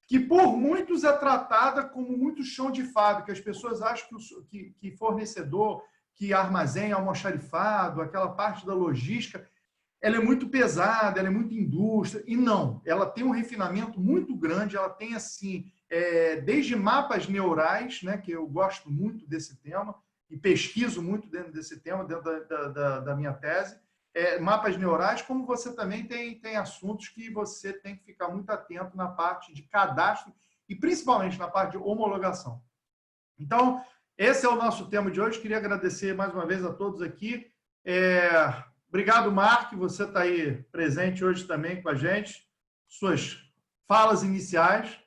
que por muitos é tratada como muito chão de fábrica. As pessoas acham que fornecedor, que armazém almoxarifado, aquela parte da logística, ela é muito pesada, ela é muito indústria, e não, ela tem um refinamento muito grande, ela tem, assim, desde mapas neurais, né, que eu gosto muito desse tema, e pesquiso muito dentro desse tema, dentro da minha tese, mapas neurais, como você também tem assuntos que você tem que ficar muito atento na parte de cadastro e principalmente na parte de homologação. Então, esse é o nosso tema de hoje. Queria agradecer mais uma vez a todos aqui. Obrigado, Mark, você está aí presente hoje também com a gente. Suas falas iniciais.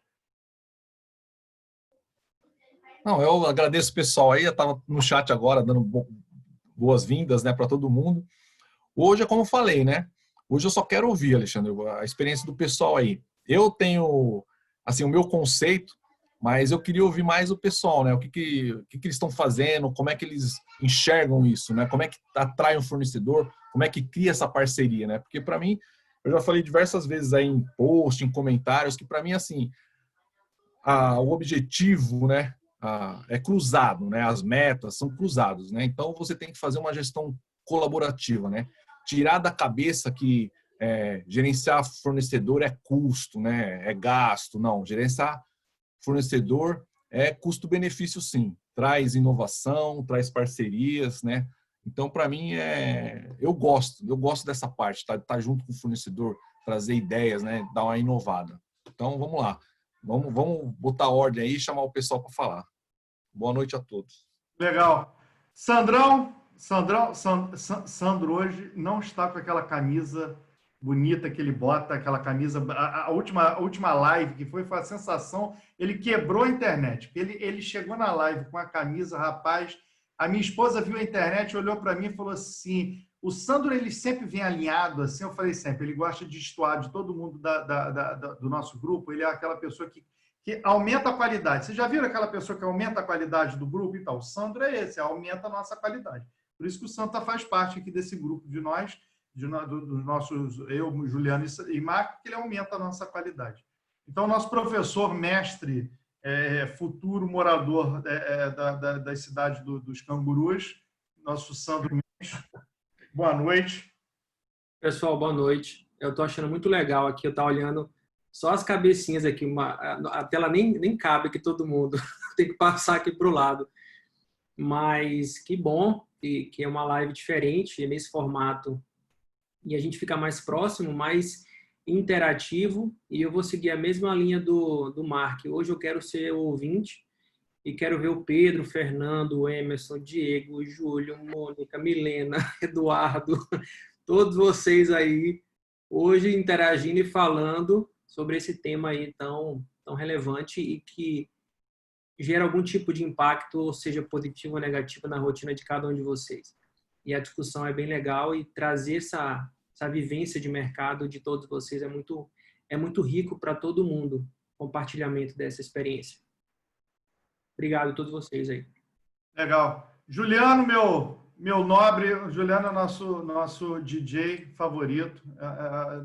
Não, eu agradeço o pessoal aí, eu estava no chat agora dando boas-vindas, né, para todo mundo. Hoje é como eu falei, né? Hoje eu só quero ouvir, Alexandre, a experiência do pessoal aí. Eu tenho, assim, o meu conceito, mas eu queria ouvir mais o pessoal, né? O que eles estão fazendo, como é que eles enxergam isso, né? Como é que atrai um fornecedor, como é que cria essa parceria, né? Porque para mim, eu já falei diversas vezes aí em post, em comentários, que para mim, assim, o objetivo, né, é cruzado, né? As metas são cruzados, né? Então você tem que fazer uma gestão colaborativa, né? Tirar da cabeça que gerenciar fornecedor é custo, né? É gasto, não. Gerenciar fornecedor é custo-benefício, sim. Traz inovação, traz parcerias, né? Então, para mim, eu gosto dessa parte, tá junto com o fornecedor, trazer ideias, né? Dar uma inovada. Então, vamos lá. Vamos botar ordem aí e chamar o pessoal para falar. Boa noite a todos. Legal. Sandro hoje não está com aquela camisa bonita que ele bota, aquela camisa. A última live que foi a sensação, ele quebrou a internet. Ele chegou na live com a camisa, rapaz. A minha esposa viu a internet, olhou para mim e falou assim: o Sandro, ele sempre vem alinhado, assim. Eu falei sempre, ele gosta de destoar de todo mundo do nosso grupo. Ele é aquela pessoa que aumenta a qualidade. Vocês já viram aquela pessoa que aumenta a qualidade do grupo? Então, o Sandro é esse, aumenta a nossa qualidade. Por isso que o Sandro faz parte aqui desse grupo de nós, dos nossos, eu, Juliano e Marco, que ele aumenta a nossa qualidade. Então, nosso professor, mestre, futuro morador da cidade dos Cangurus, nosso Sandro Mendes. Boa noite. Pessoal, boa noite. Eu estou achando muito legal aqui, eu estou olhando só as cabecinhas aqui, a tela nem cabe aqui todo mundo, tem que passar aqui para o lado. Mas que bom que é uma live diferente nesse formato e a gente fica mais próximo, mais interativo, e eu vou seguir a mesma linha do Mark. Hoje eu quero ser o ouvinte e quero ver o Pedro, o Fernando, o Emerson, o Diego, o Júlio, Mônica, Milena, Eduardo, todos vocês aí hoje interagindo e falando sobre esse tema aí tão relevante e que gera algum tipo de impacto, seja positivo ou negativo, na rotina de cada um de vocês. E a discussão é bem legal e trazer essa vivência de mercado de todos vocês é muito rico para todo mundo, compartilhamento dessa experiência. Obrigado a todos vocês aí. Legal. Juliano, meu nobre, o Juliano é nosso DJ favorito,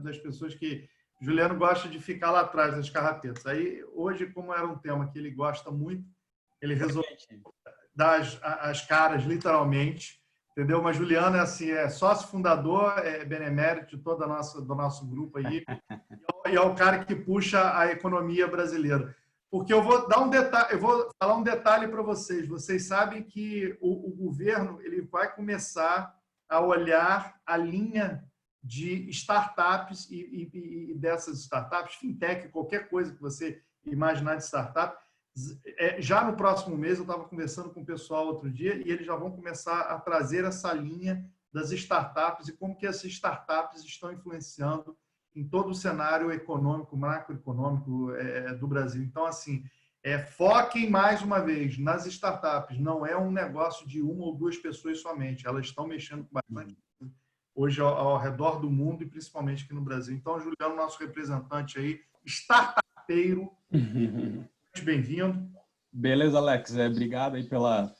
das pessoas que... Juliano gosta de ficar lá atrás das carrapetas. Aí, hoje, como era um tema que ele gosta muito, ele resolveu dar as caras, literalmente, entendeu? Mas Juliano é sócio fundador, é benemérito de todo do nosso grupo aí, e é o cara que puxa a economia brasileira. Porque eu vou dar um detalhe, eu vou falar um detalhe para vocês. Vocês sabem que o governo ele vai começar a olhar a linha de startups e dessas startups, fintech, qualquer coisa que você imaginar de startup. Já no próximo mês, eu estava conversando com o pessoal outro dia, e eles já vão começar a trazer essa linha das startups e como que essas startups estão influenciando em todo o cenário econômico, macroeconômico do Brasil. Então, assim, foquem mais uma vez nas startups. Não é um negócio de uma ou duas pessoas somente. Elas estão mexendo com bastante coisa hoje ao redor do mundo e principalmente aqui no Brasil. Então, Juliano, nosso representante aí, startupeiro, bem-vindo. Beleza, Alex. Obrigado aí pela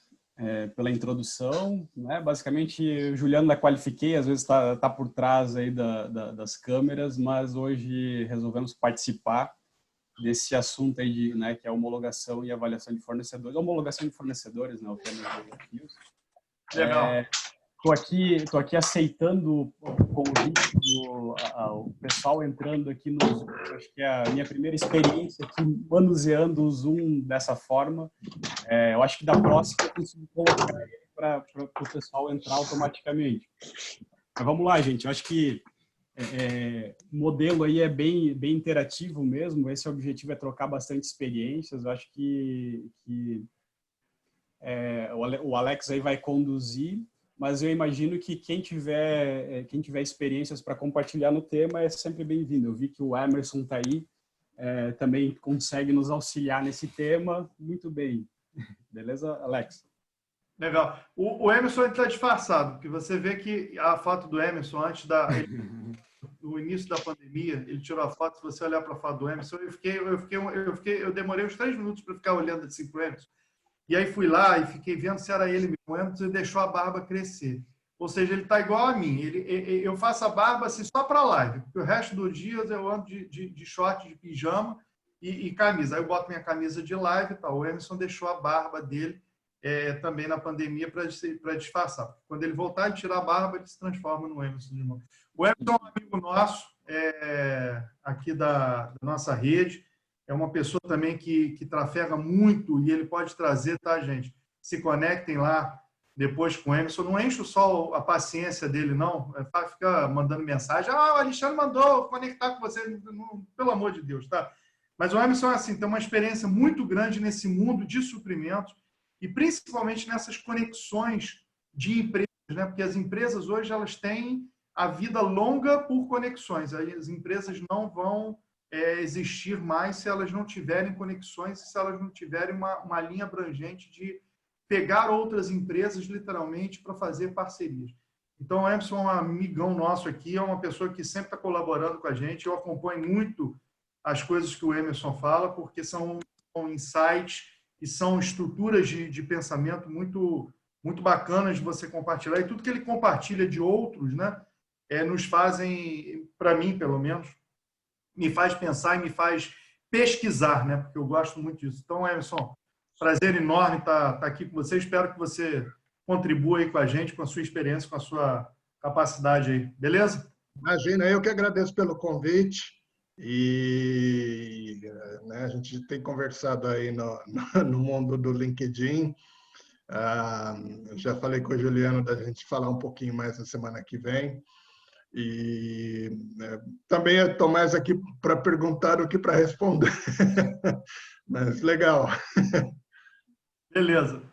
introdução. Né? Basicamente, o Juliano da Qualifiquei, às vezes está por trás aí das câmeras, mas hoje resolvemos participar desse assunto aí de, né, que é homologação e avaliação de fornecedores, homologação de fornecedores, né, o termo dos desafios. Legal. Tô aqui aceitando o convite o pessoal entrando aqui no Zoom. Acho que é a minha primeira experiência aqui manuseando o Zoom dessa forma. Eu acho que da próxima eu consigo colocar ele para o pessoal entrar automaticamente. Mas vamos lá, gente. Eu acho que o modelo aí é bem interativo mesmo. Esse objetivo é trocar bastante experiências. Eu acho que o Alex aí vai conduzir, mas eu imagino que quem tiver experiências para compartilhar no tema é sempre bem-vindo. Eu vi que o Emerson está aí, também consegue nos auxiliar nesse tema. Muito bem. Beleza, Alex? Legal. O Emerson está disfarçado, porque você vê que a foto do Emerson antes no início da pandemia, ele tirou a foto. Se você olhar para a foto do Emerson, eu demorei uns 3 minutos para ficar olhando assim para o Emerson. E aí fui lá e fiquei vendo se era ele mesmo. O Emerson deixou a barba crescer. Ou seja, ele está igual a mim. Eu faço a barba assim só para live, porque o resto dos dias eu ando de short, de pijama e camisa. Aí eu boto minha camisa de live e tal. O Emerson deixou a barba dele também na pandemia para disfarçar. Quando ele voltar a tirar a barba, ele se transforma no Emerson de novo. O Emerson é um amigo nosso, aqui da nossa rede. É uma pessoa também que trafega muito e ele pode trazer, tá, gente? Se conectem lá depois com o Emerson. Não enche só a paciência dele, não. Fica mandando mensagem. O Alexandre mandou conectar com você. Não, pelo amor de Deus, tá? Mas o Emerson, assim, tem uma experiência muito grande nesse mundo de suprimentos e principalmente nessas conexões de empresas, né? Porque as empresas hoje elas têm a vida longa por conexões. As empresas não vão existir mais se elas não tiverem conexões, se elas não tiverem uma linha abrangente de pegar outras empresas, literalmente, para fazer parcerias. Então, o Emerson é um amigão nosso aqui, é uma pessoa que sempre está colaborando com a gente. Eu acompanho muito as coisas que o Emerson fala, porque são insights e são estruturas de pensamento muito, muito bacanas de você compartilhar. E tudo que ele compartilha de outros, né, nos fazem, para mim, pelo menos, me faz pensar e me faz pesquisar, né? Porque eu gosto muito disso. Então, Emerson, prazer enorme estar aqui com você. Espero que você contribua aí com a gente, com a sua experiência, com a sua capacidade aí. Beleza? Imagina, eu que agradeço pelo convite e né, a gente tem conversado aí no mundo do LinkedIn. Já falei com o Juliano da gente falar um pouquinho mais na semana que vem. E também estou mais aqui para perguntar do que para responder. Mas legal. Beleza.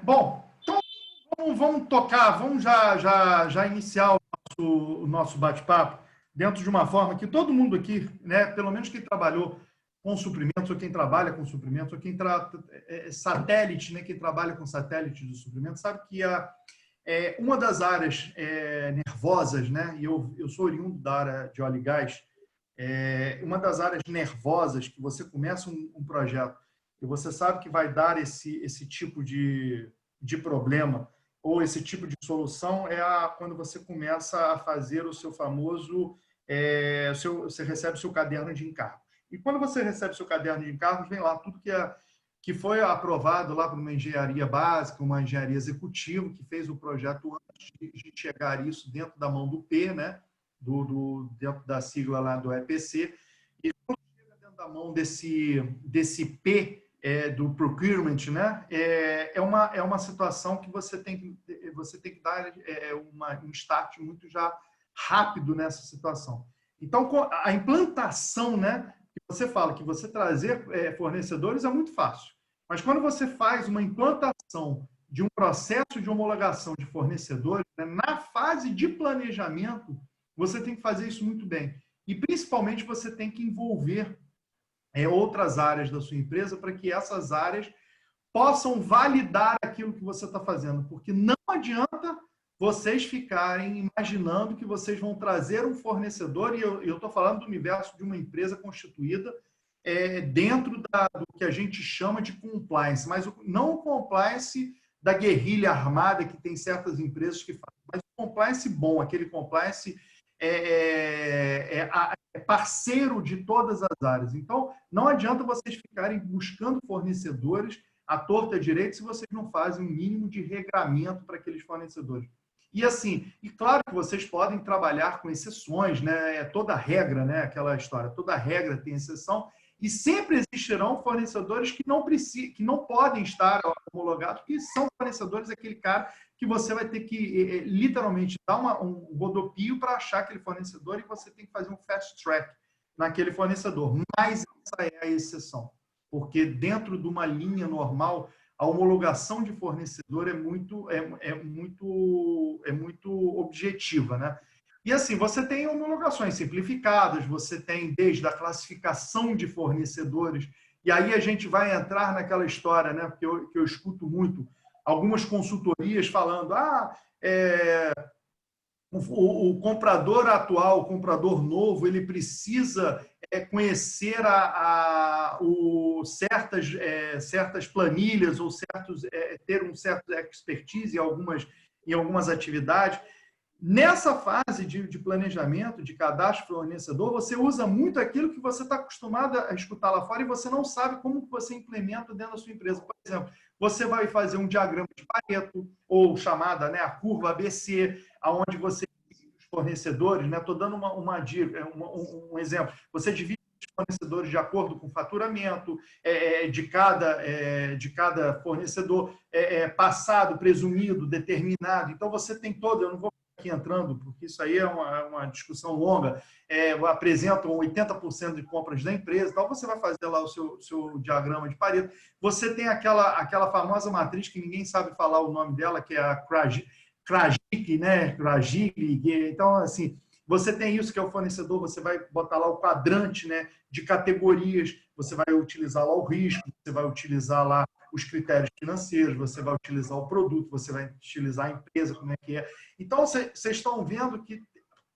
Bom, então vamos tocar, vamos já iniciar o nosso bate-papo dentro de uma forma que todo mundo aqui, né, pelo menos quem trabalhou com suprimentos, ou quem trabalha com suprimentos, ou quem satélite, né, quem trabalha com satélite de suprimentos, sabe que uma das áreas nervosas, né, e eu sou oriundo da área de óleo e gás, uma das áreas nervosas que você começa um projeto e você sabe que vai dar esse tipo de problema ou esse tipo de solução quando você começa a fazer o seu famoso, você recebe o seu caderno de encargos. E quando você recebe o seu caderno de encargos, vem lá tudo que foi aprovado lá por uma engenharia básica, uma engenharia executiva, que fez o projeto antes de chegar isso dentro da mão do P, né? Dentro da sigla lá do EPC. E quando chega dentro da mão desse P, do procurement, né? É uma situação que você tem que dar um start muito já rápido nessa situação. Então, a implantação, né? Que você fala que você trazer fornecedores é muito fácil. Mas quando você faz uma implantação de um processo de homologação de fornecedores, né, na fase de planejamento, você tem que fazer isso muito bem. E, principalmente, você tem que envolver outras áreas da sua empresa para que essas áreas possam validar aquilo que você está fazendo. Porque não adianta vocês ficarem imaginando que vocês vão trazer um fornecedor, e eu estou falando do universo de uma empresa constituída dentro do que a gente chama de compliance, mas não o compliance da guerrilha armada que tem certas empresas que fazem, mas o compliance bom, aquele compliance é parceiro de todas as áreas. Então, não adianta vocês ficarem buscando fornecedores à torta e à direita se vocês não fazem um mínimo de regramento para aqueles fornecedores. E assim, e claro que vocês podem trabalhar com exceções, né? É toda regra, né? Aquela história, toda regra tem exceção, e sempre existirão fornecedores que não podem estar homologados, que são fornecedores daquele cara que você vai ter que literalmente dar um rodopio para achar aquele fornecedor e você tem que fazer um fast track naquele fornecedor. Mas essa é a exceção, porque dentro de uma linha normal, a homologação de fornecedor é muito objetiva, né? E assim, você tem homologações simplificadas, você tem desde a classificação de fornecedores, e aí a gente vai entrar naquela história, né? Porque eu escuto muito algumas consultorias falando, o comprador atual, o comprador novo, ele precisa conhecer certas planilhas ou ter um certo expertise em algumas atividades. Nessa fase de planejamento, de cadastro fornecedor, você usa muito aquilo que você está acostumado a escutar lá fora e você não sabe como você implementa dentro da sua empresa. Por exemplo, você vai fazer um diagrama de Pareto, ou chamada, né, a curva ABC, onde você divide os fornecedores, né? Estou dando uma dica, um exemplo. Você divide os fornecedores de acordo com o faturamento de cada fornecedor, passado, presumido, determinado. Então, você tem todo, eu não vou aqui entrando, porque isso aí é uma discussão longa, apresentam 80% de compras da empresa, então você vai fazer lá o seu diagrama de Pareto. Você tem aquela famosa matriz que ninguém sabe falar o nome dela, que é a Krajik, né? Krajik. Então, assim, você tem isso que é o fornecedor, você vai botar lá o quadrante, né, de categorias, você vai utilizar lá o risco, você vai utilizar lá os critérios financeiros, você vai utilizar o produto, você vai utilizar a empresa, como é que é. Então, vocês estão vendo que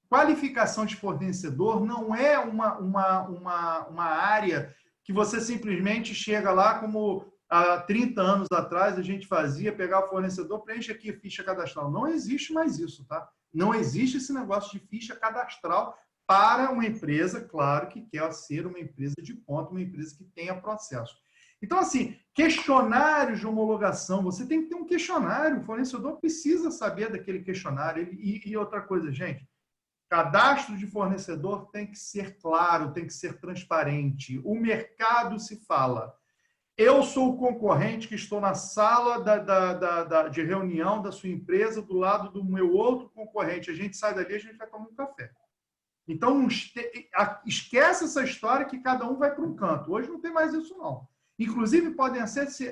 qualificação de fornecedor não é uma área que você simplesmente chega lá como há 30 anos atrás a gente fazia, pegar o fornecedor, preenche aqui ficha cadastral. Não existe mais isso, tá? Não existe esse negócio de ficha cadastral para uma empresa, claro, que quer ser uma empresa de ponta, uma empresa que tenha processo. Então, assim, questionários de homologação, você tem que ter um questionário, o fornecedor precisa saber daquele questionário. E outra coisa, gente, cadastro de fornecedor tem que ser claro, tem que ser transparente. O mercado se fala. Eu sou o concorrente que estou na sala de reunião da sua empresa, do lado do meu outro concorrente. A gente sai dali, a gente vai tomar um café. Então, esquece essa história que cada um vai para um canto. Hoje não tem mais isso, não. Inclusive, podem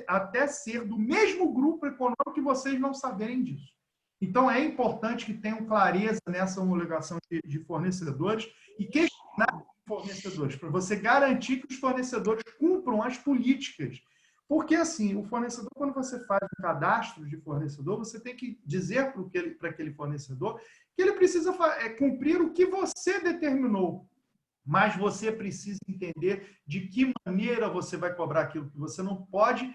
até ser do mesmo grupo econômico que vocês não saberem disso. Então, é importante que tenham clareza nessa homologação de fornecedores e questionar fornecedores, para você garantir que os fornecedores cumpram as políticas. Porque, assim, o fornecedor, quando você faz um cadastro de fornecedor, você tem que dizer para aquele fornecedor que ele precisa cumprir o que você determinou. Mas você precisa entender de que maneira você vai cobrar aquilo, que você não pode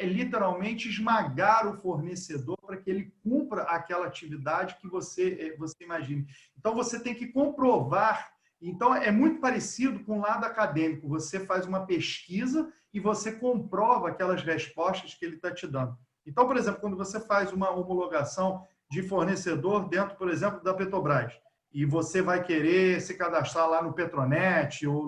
literalmente esmagar o fornecedor para que ele cumpra aquela atividade que você imagine. Então, você tem que comprovar. Então, é muito parecido com o lado acadêmico. Você faz uma pesquisa e você comprova aquelas respostas que ele está te dando. Então, por exemplo, quando você faz uma homologação de fornecedor dentro, por exemplo, da Petrobras, e você vai querer se cadastrar lá no Petronet ou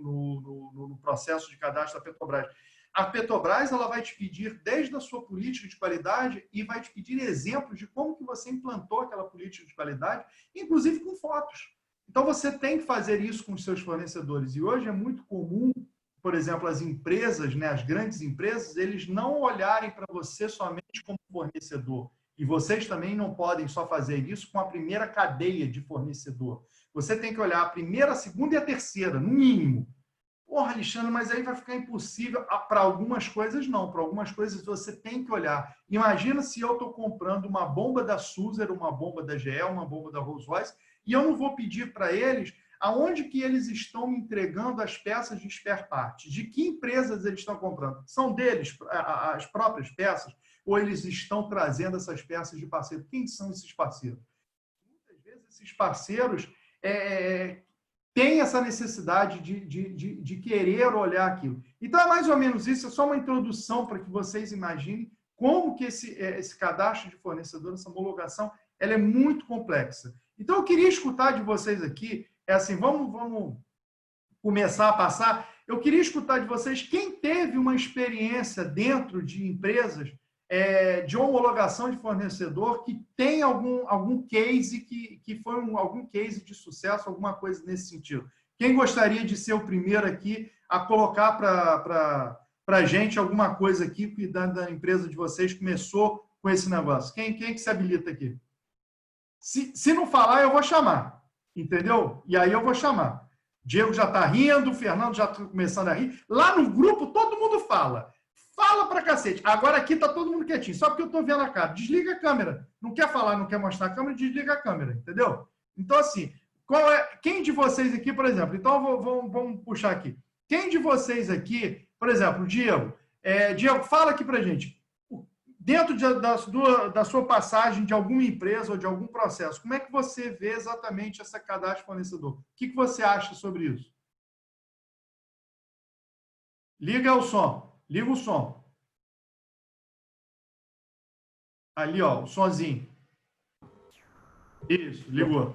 no processo de cadastro da Petrobras. A Petrobras ela vai te pedir desde a sua política de qualidade e vai te pedir exemplos de como que você implantou aquela política de qualidade, inclusive com fotos. Então, você tem que fazer isso com os seus fornecedores. E hoje é muito comum, por exemplo, as empresas, né, as grandes empresas, eles não olharem para você somente como fornecedor. E vocês também não podem só fazer isso com a primeira cadeia de fornecedor. Você tem que olhar a primeira, a segunda e a terceira, no mínimo. Porra, Alexandre, mas aí vai ficar impossível. Para algumas coisas, não. Para algumas coisas, você tem que olhar. Imagina se eu estou comprando uma bomba da Sulzer, uma bomba da GE, uma bomba da Rolls-Royce, e eu não vou pedir para eles aonde que eles estão me entregando as peças de spare parts. De que empresas eles estão comprando? São deles as próprias peças? Ou eles estão trazendo essas peças de parceiro? Quem são esses parceiros? Muitas vezes esses parceiros, tem essa necessidade de querer olhar aquilo. Então, é mais ou menos isso, é só uma introdução para que vocês imaginem como que esse cadastro de fornecedor, essa homologação, ela é muito complexa. Então, eu queria escutar de vocês aqui, vamos começar a passar, eu queria escutar de vocês quem teve uma experiência dentro de empresas de homologação de fornecedor que tem algum case que foi algum case de sucesso, alguma coisa nesse sentido. Quem gostaria de ser o primeiro aqui a colocar para a gente alguma coisa aqui que da empresa de vocês começou com esse negócio? Quem que se habilita aqui? Se não falar, eu vou chamar, entendeu? E aí eu vou chamar. Diego já está rindo, o Fernando já está começando a rir. Lá no grupo, todo mundo fala. Fala pra cacete. Agora aqui tá todo mundo quietinho, só porque eu tô vendo a cara. Desliga a câmera. Não quer falar, não quer mostrar a câmera, desliga a câmera, entendeu? Então, assim, quem de vocês aqui, por exemplo, então vamos puxar aqui. Quem de vocês aqui, por exemplo, Diego, Diego, fala aqui pra gente. Dentro da sua passagem de alguma empresa ou de algum processo, como é que você vê exatamente essa cadastro fornecedor? O que você acha sobre isso? Liga o som. Liga o som. Ali, ó, o sonzinho. Isso, ligou.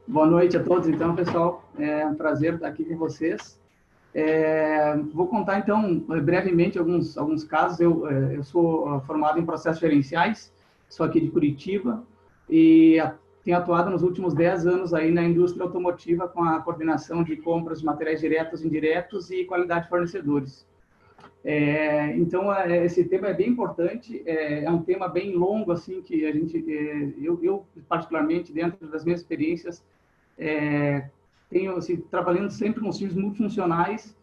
Boa noite a todos, então, pessoal. É um prazer estar aqui com vocês. Vou contar, então, brevemente alguns casos. Eu sou formado em processos gerenciais, sou aqui de Curitiba e tenho atuado nos últimos 10 anos aí na indústria automotiva com a coordenação de compras de materiais diretos e indiretos e qualidade de fornecedores. Então, esse tema é bem importante, é um tema bem longo, assim, que a gente, eu particularmente, dentro das minhas experiências, tenho, assim, trabalhando sempre com times multifuncionais,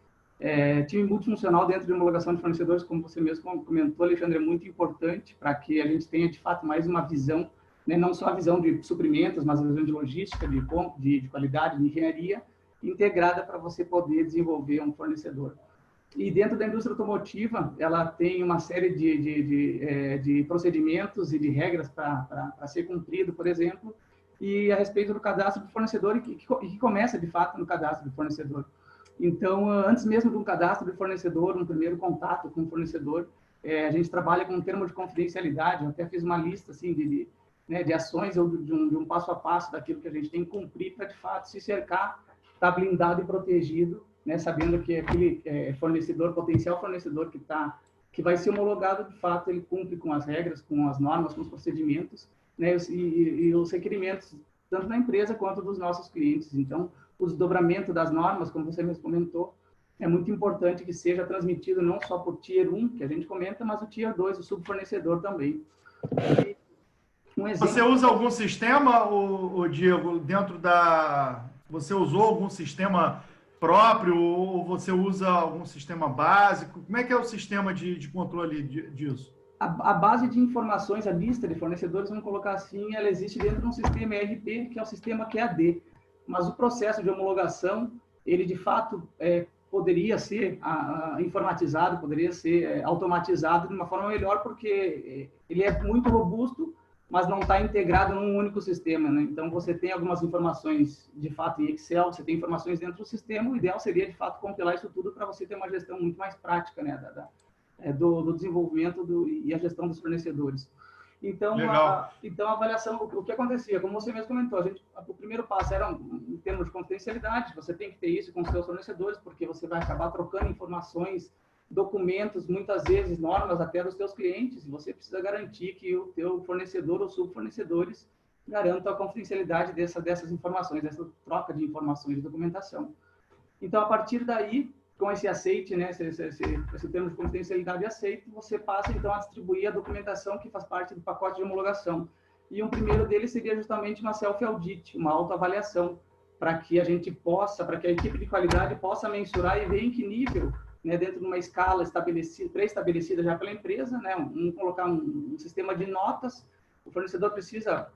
time multifuncional dentro de homologação de fornecedores, como você mesmo comentou, Alexandre, é muito importante para que a gente tenha, de fato, mais uma visão, né, não só a visão de suprimentos, mas a visão de logística, de qualidade, de engenharia, integrada para você poder desenvolver um fornecedor. E dentro da indústria automotiva, ela tem uma série de procedimentos e de regras para ser cumprido, por exemplo, e a respeito do cadastro do fornecedor, e que começa, de fato, no cadastro do fornecedor. Então, antes mesmo de um cadastro de fornecedor, um primeiro contato com o fornecedor, a gente trabalha com um termo de confidencialidade. Eu até fiz uma lista assim, de ações ou de um passo a passo daquilo que a gente tem que cumprir para, de fato, se cercar, estar blindado e protegido, né, sabendo que aquele fornecedor, potencial fornecedor que vai ser homologado, de fato, ele cumpre com as regras, com as normas, com os procedimentos, né, e os requerimentos, tanto da empresa quanto dos nossos clientes. Então, o desdobramento das normas, como você mesmo comentou, é muito importante que seja transmitido não só por Tier 1, que a gente comenta, mas o Tier 2, o subfornecedor também. Você usa algum sistema, Diego, Você usou algum sistema próprio ou você usa algum sistema básico? Como é que é o sistema de controle disso? A base de informações, a lista de fornecedores, vamos colocar assim, ela existe dentro de um sistema ERP, que é o sistema QAD. Mas o processo de homologação, ele de fato poderia ser informatizado, poderia ser automatizado de uma forma melhor, porque ele é muito robusto, mas não está integrado num único sistema, né? Então, você tem algumas informações, de fato, em Excel, você tem informações dentro do sistema, o ideal seria, de fato, compilar isso tudo para você ter uma gestão muito mais prática, né, do desenvolvimento e a gestão dos fornecedores. Então, a avaliação, o que acontecia, como você mesmo comentou, o primeiro passo era em termos de confidencialidade, você tem que ter isso com os seus fornecedores, porque você vai acabar trocando informações, documentos, muitas vezes normas até dos seus clientes, e você precisa garantir que o teu fornecedor ou subfornecedores garantam a confidencialidade dessas informações, dessa troca de informações de documentação. Então, a partir daí, com esse aceite, né, esse termo de confidencialidade aceito, você passa, então, a distribuir a documentação que faz parte do pacote de homologação. E um primeiro deles seria justamente uma self-audit, uma autoavaliação, para que a gente possa, para que a equipe de qualidade possa mensurar e ver em que nível, né, dentro de uma escala pré-estabelecida já pela empresa, né, colocar um sistema de notas, o fornecedor precisa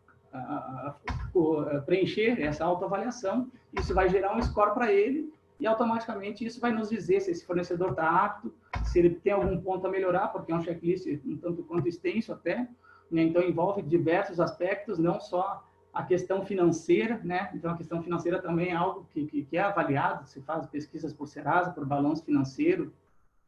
preencher essa autoavaliação, isso vai gerar um score para ele, e automaticamente isso vai nos dizer se esse fornecedor está apto, se ele tem algum ponto a melhorar, porque é um checklist um tanto quanto extenso até, né? Então envolve diversos aspectos, não só a questão financeira, né? Então, a questão financeira também é algo que é avaliado, se faz pesquisas por Serasa, por balanço financeiro,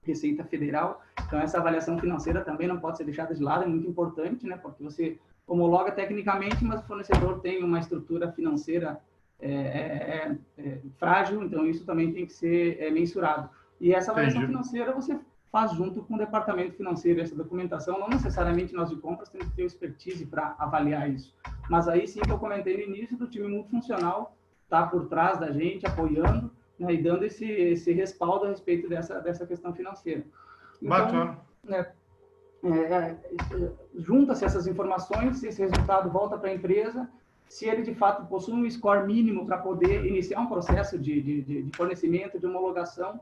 Receita Federal. Então, essa avaliação financeira também não pode ser deixada de lado, é muito importante, né? Porque você homologa tecnicamente, mas o fornecedor tem uma estrutura financeira frágil, então isso também tem que ser mensurado. E essa avaliação financeira você faz junto com o departamento financeiro, essa documentação. Não necessariamente nós de compras temos que ter expertise para avaliar isso, mas aí sim que eu comentei no início, do time multifuncional está por trás da gente, apoiando, né, e dando esse respaldo a respeito dessa questão financeira. Então, bacana. Junta-se essas informações, esse resultado volta para a empresa. Se ele, de fato, possui um score mínimo para poder iniciar um processo de fornecimento, de homologação,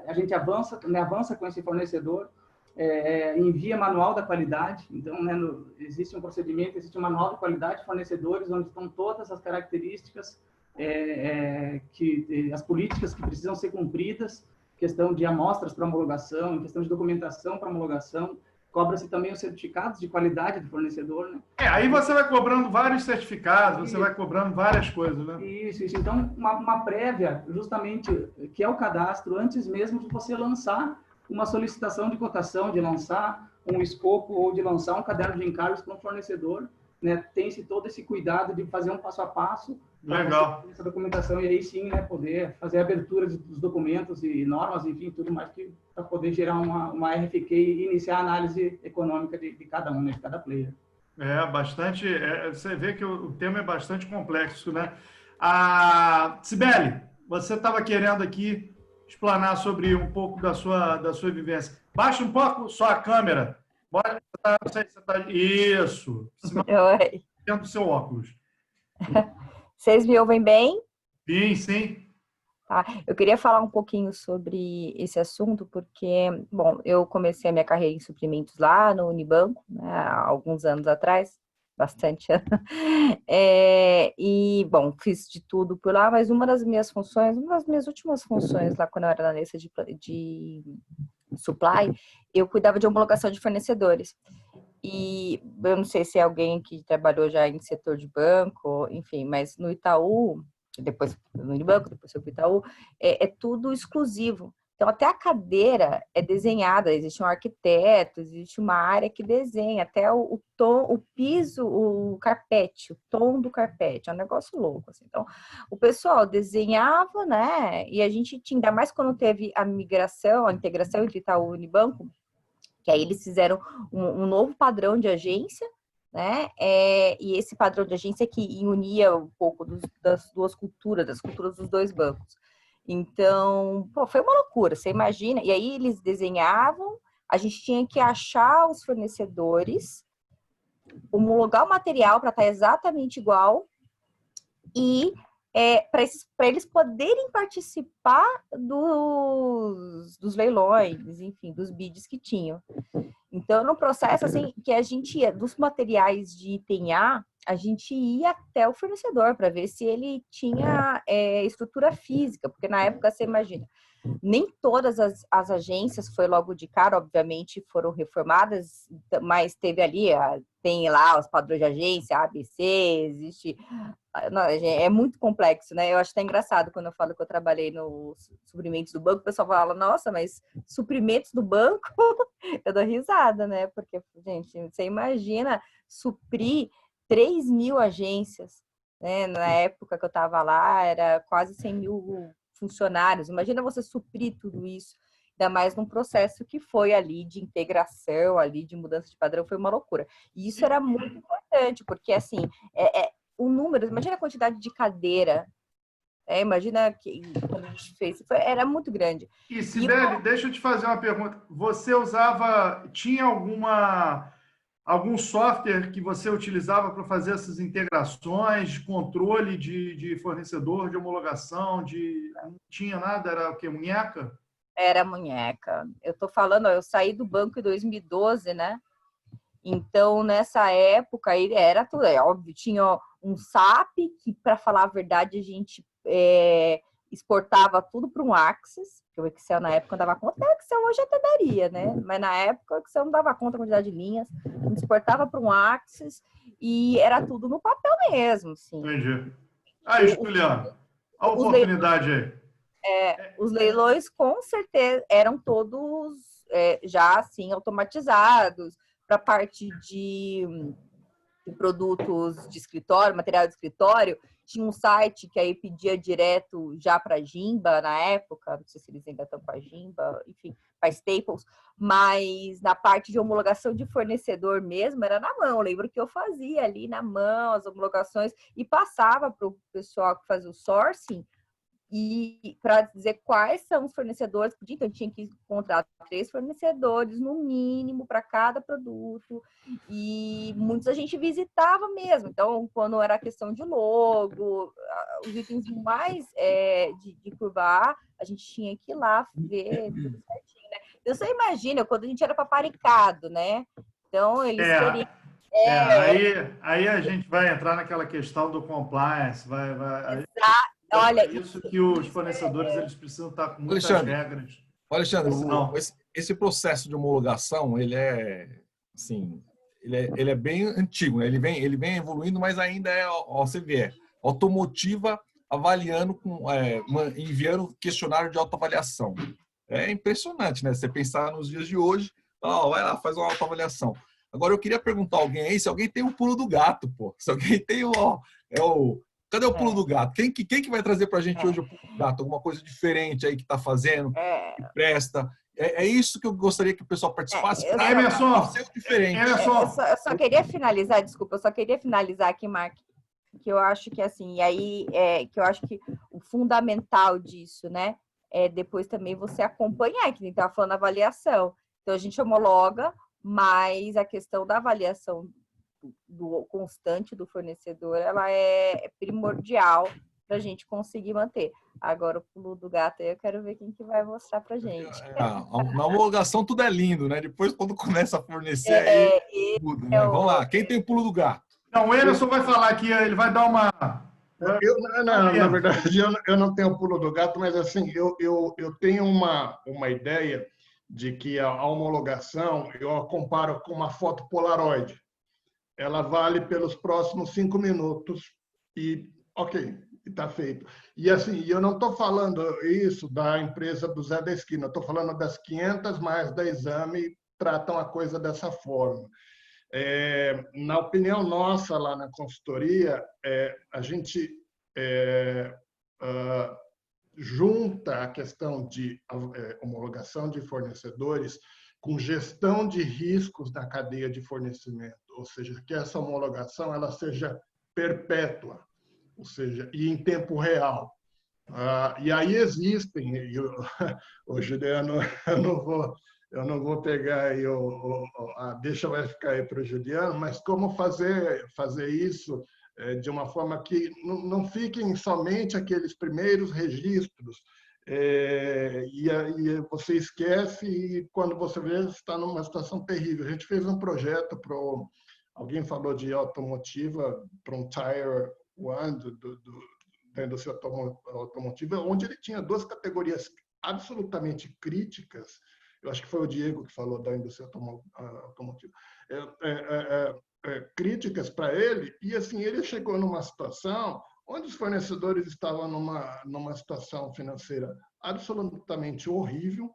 a gente avança com esse fornecedor, envia manual da qualidade. Então, né, existe um procedimento, existe um manual de qualidade de fornecedores, onde estão todas as características, as políticas que precisam ser cumpridas, questão de amostras para homologação, questão de documentação para homologação. Cobra-se também os certificados de qualidade do fornecedor, né? Aí você vai cobrando vários certificados, você vai cobrando várias coisas, né? Isso. Então, uma prévia, justamente, que é o cadastro, antes mesmo de você lançar uma solicitação de cotação, de lançar um escopo ou de lançar um caderno de encargos para um fornecedor, né? Tem-se todo esse cuidado de fazer um passo a passo. Legal. Essa documentação, e aí sim, né, poder fazer a abertura dos documentos e normas, enfim, tudo mais, para poder gerar uma RFQ e iniciar a análise econômica de cada um, né, de cada player. Bastante. Você vê que o tema é bastante complexo, né? Sibeli, você estava querendo aqui explanar sobre um pouco da sua vivência. Baixa um pouco só a câmera. Bora, não sei se você tá... Isso. Oi. Dentro do seu óculos. Vocês me ouvem bem? Sim, sim. Tá. Eu queria falar um pouquinho sobre esse assunto, porque, bom, eu comecei a minha carreira em suprimentos lá no Unibanco, né, há alguns anos atrás, bastante anos. E, bom, fiz de tudo por lá, mas uma das minhas últimas funções lá, quando eu era analista de supply, eu cuidava de homologação de fornecedores. E eu não sei se é alguém que trabalhou já em setor de banco, enfim, mas no Itaú, depois no Unibanco, depois foi para o Itaú, é tudo exclusivo. Então, até a cadeira é desenhada, existe um arquiteto, existe uma área que desenha, até o tom, o piso, o carpete, o tom do carpete, é um negócio louco, assim. Então, o pessoal desenhava, né, e a gente tinha, ainda mais quando teve a migração, a integração entre Itaú e Unibanco, que aí eles fizeram um novo padrão de agência, né? E esse padrão de agência que unia um pouco das duas culturas, das culturas dos dois bancos. Então, foi uma loucura, você imagina. E aí eles desenhavam, a gente tinha que achar os fornecedores, homologar o material para estar exatamente igual e para eles poderem participar dos leilões, enfim, dos bids que tinham. Então, no processo, assim, que a gente ia, dos materiais de item A, a gente ia até o fornecedor para ver se ele tinha estrutura física, porque na época, você imagina, nem todas as agências foi logo de cara, obviamente foram reformadas, mas teve ali, tem lá os padrões de agência, ABC, existe... Não, é muito complexo, né? Eu acho até engraçado quando eu falo que eu trabalhei nos suprimentos do banco, o pessoal fala, nossa, mas suprimentos do banco? Eu dou risada, né? Porque, gente, você imagina suprir 3.000 agências, né? Na época que eu estava lá, era quase 100.000 funcionários. Imagina você suprir tudo isso, ainda mais num processo que foi ali de integração, ali de mudança de padrão, foi uma loucura. E isso era muito importante, porque, assim, o número, imagina a quantidade de cadeira, imagina que quando a gente fez, era muito grande. E, Sibeli, deixa eu te fazer uma pergunta. Você tinha algum software que você utilizava para fazer essas integrações, controle de fornecedor, de homologação, não tinha nada? Era o quê? Munheca? Era munheca. Eu tô falando, eu saí do banco em 2012, né? Então, nessa época, ele era tudo, óbvio, tinha um SAP, que, para falar a verdade, a gente exportava tudo para um Axis, que o Excel na época não dava conta, o Excel hoje até daria, né? Mas na época o Excel não dava conta da quantidade de linhas, a gente exportava para um Axis e era tudo no papel mesmo, assim. Entendi. Aí, Juliano, a Os oportunidade aí. Os leilões, com certeza, eram todos já, assim, automatizados para a parte de produtos de escritório, material de escritório. Tinha um site que aí pedia direto já para a Gimba na época, não sei se eles ainda estão com a Gimba, enfim, para Staples, mas na parte de homologação de fornecedor mesmo, era na mão. Eu lembro que eu fazia ali na mão as homologações e passava para o pessoal que fazia o sourcing e para dizer quais são os fornecedores, então tinha que encontrar 3 fornecedores no mínimo para cada produto, e muitos a gente visitava mesmo. Então, quando era questão de logo, os itens mais de curva A, a gente tinha que ir lá ver tudo certinho, né? Então, você imagina, quando a gente era paparicado, né? Então, eles queriam... Aí a gente vai entrar naquela questão do compliance, Olha, isso que os fornecedores eles precisam estar com muitas regras. Alexandre, esse processo de homologação, ele é assim, ele é bem antigo, né? Ele vem evoluindo, mas ainda você vê, automotiva avaliando enviando questionário de autoavaliação. É impressionante, né? Você pensar nos dias de hoje, vai lá, faz uma autoavaliação. Agora eu queria perguntar a alguém aí se alguém tem o pulo do gato, pô. Se alguém tem cadê o pulo do gato? Quem que vai trazer para a gente hoje o pulo do gato? Alguma coisa diferente aí que está fazendo, que presta? É isso que eu gostaria que o pessoal participasse. Emerson, diferente. Eu só queria finalizar, desculpa, eu só queria finalizar aqui, Mark, que eu acho que assim, e aí que eu acho que o fundamental disso, né, é depois também você acompanhar, que nem estava falando, avaliação. Então a gente homologa, mas a questão da avaliação do constante do fornecedor, ela é primordial para a gente conseguir manter. Agora, o pulo do gato aí, eu quero ver quem que vai mostrar para gente. Na homologação tudo é lindo, né? Depois, quando começa a fornecer, aí tudo, né? Vamos lá, quem tem o pulo do gato? Não, o Emerson vai falar aqui, ele vai dar uma... Na verdade, eu não tenho o pulo do gato, mas assim, eu tenho uma ideia de que a homologação, eu a comparo com uma foto Polaroid. Ela vale pelos próximos 5 minutos e, ok, está feito. E assim, eu não estou falando isso da empresa do Zé da Esquina, estou falando das 500 mais da Exame tratam a coisa dessa forma. Na opinião nossa, lá na consultoria, a gente junta a questão de homologação de fornecedores com gestão de riscos na cadeia de fornecimento, ou seja, que essa homologação ela seja perpétua, ou seja, e em tempo real. E aí existem, o Juliano, eu não vou pegar aí deixa vai ficar aí para o Juliano, mas como fazer isso de uma forma que não fiquem somente aqueles primeiros registros, e você esquece e quando você vê, você está numa situação terrível. A gente fez um projeto alguém falou de automotiva, para um Tire One da indústria automotiva, onde ele tinha 2 categorias absolutamente críticas. Eu acho que foi o Diego que falou da indústria automotiva. Críticas para ele, e assim, ele chegou numa situação onde os fornecedores estavam numa situação financeira absolutamente horrível,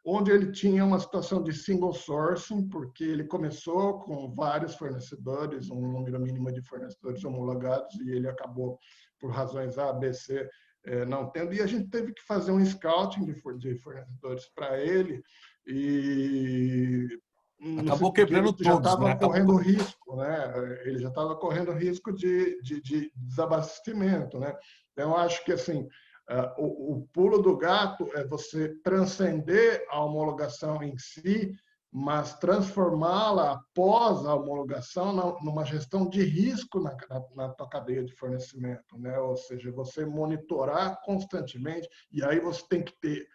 onde ele tinha uma situação de single sourcing, porque ele começou com vários fornecedores, um número mínimo de fornecedores homologados, e ele acabou, por razões A, B, C, não tendo, e a gente teve que fazer um scouting de fornecedores para ele, e acabou quebrando todos, já estava correndo risco, né? Ele já estava correndo risco de desabastecimento, né? Então, eu acho que assim, o pulo do gato é você transcender a homologação em si, mas transformá-la após a homologação numa gestão de risco na tua cadeia de fornecimento, né? Ou seja, você monitorar constantemente, e aí você tem que ter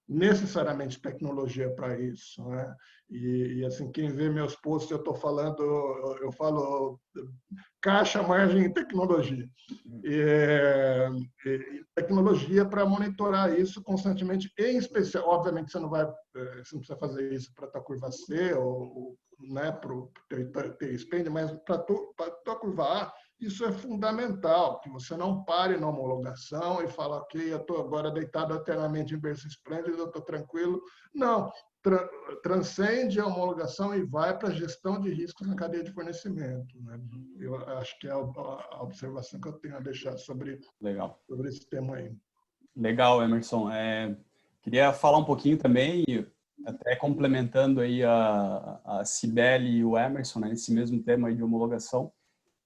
necessariamente tecnologia para isso, né? E assim, quem vê meus posts, eu falo caixa, margem e tecnologia. E tecnologia para monitorar isso constantemente, em especial, obviamente você não precisa fazer isso para a tua curva C ou né, para o teu spend, mas para a tua curva A, isso é fundamental, que você não pare na homologação e fala, ok, eu estou agora deitado eternamente em berço esplêndido, eu estou tranquilo. Não, transcende a homologação e vai para a gestão de riscos na cadeia de fornecimento, né? Eu acho que é a observação que eu tenho a deixar sobre esse tema aí. Legal, Emerson. Queria falar um pouquinho também, até complementando aí a Cibele e o Emerson, né, nesse mesmo tema aí de homologação.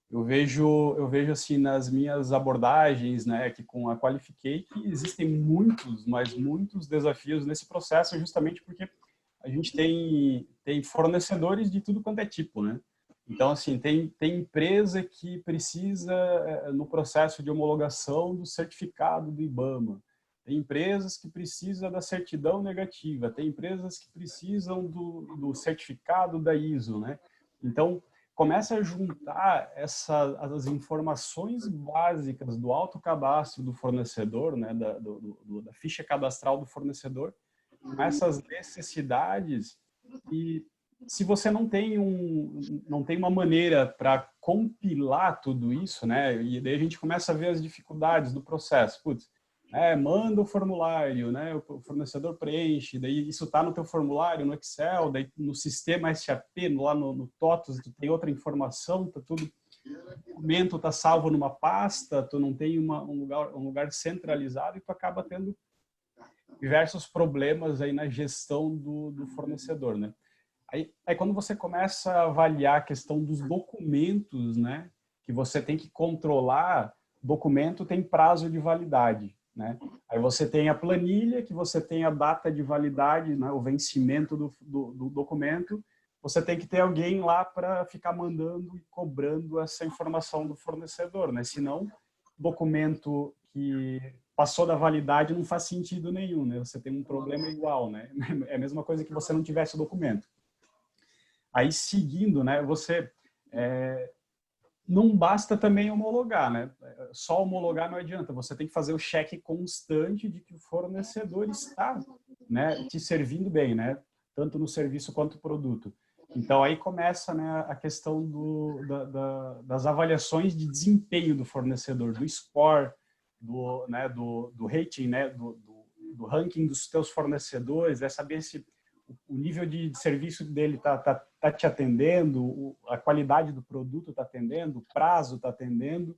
Eu vejo assim nas minhas abordagens, né, que com a Qualifiquei, que existem muitos desafios nesse processo, justamente porque a gente tem fornecedores de tudo quanto é tipo, né? Então, assim, tem empresa que precisa, no processo de homologação, do certificado do IBAMA. Tem empresas que precisam da certidão negativa. Tem empresas que precisam do certificado da ISO, né? Então, começa a juntar as informações básicas do autocadastro do fornecedor, né, da ficha cadastral do fornecedor, com essas necessidades. E se você não tem uma maneira para compilar tudo isso, né, e daí a gente começa a ver as dificuldades do processo. Putz, manda o formulário, né, o fornecedor preenche, daí isso está no teu formulário, no Excel, daí no sistema SAP, lá no TOTOS, tu tem outra informação, tá tudo, o documento está salvo numa pasta, tu não tem um lugar centralizado e tu acaba tendo diversos problemas aí na gestão do fornecedor, né. Aí quando você começa a avaliar a questão dos documentos, né, que você tem que controlar, documento tem prazo de validade, né? Aí você tem a planilha, que você tem a data de validade, né, o vencimento do documento. Você tem que ter alguém lá para ficar mandando e cobrando essa informação do fornecedor, né? Senão, documento que passou da validade não faz sentido nenhum, né? Você tem um problema igual, né? É a mesma coisa que você não tivesse o documento. Aí, seguindo, né, você não basta também homologar, né? Só homologar não adianta. Você tem que fazer o cheque constante de que o fornecedor está, né, te servindo bem, né? Tanto no serviço quanto no produto. Então, aí começa, né, a questão das avaliações de desempenho do fornecedor, do score, do rating, né, do ranking dos teus fornecedores, é saber se o nível de serviço dele tá te atendendo, a qualidade do produto está atendendo, o prazo está atendendo,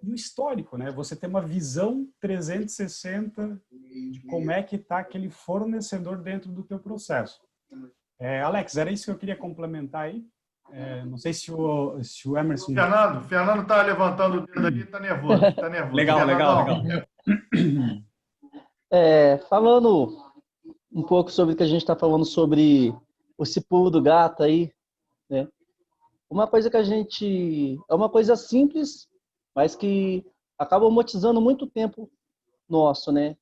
e o histórico, né? Você tem uma visão 360 de como é que está aquele fornecedor dentro do teu processo. Alex, era isso que eu queria complementar aí. Não sei se o Emerson... Fernando está levantando o dedo ali, está nervoso. Legal. Falando um pouco sobre o que a gente está falando sobre esse pulo do gato aí, né? Uma coisa que é uma coisa simples, mas que acaba amortizando muito tempo nosso, né?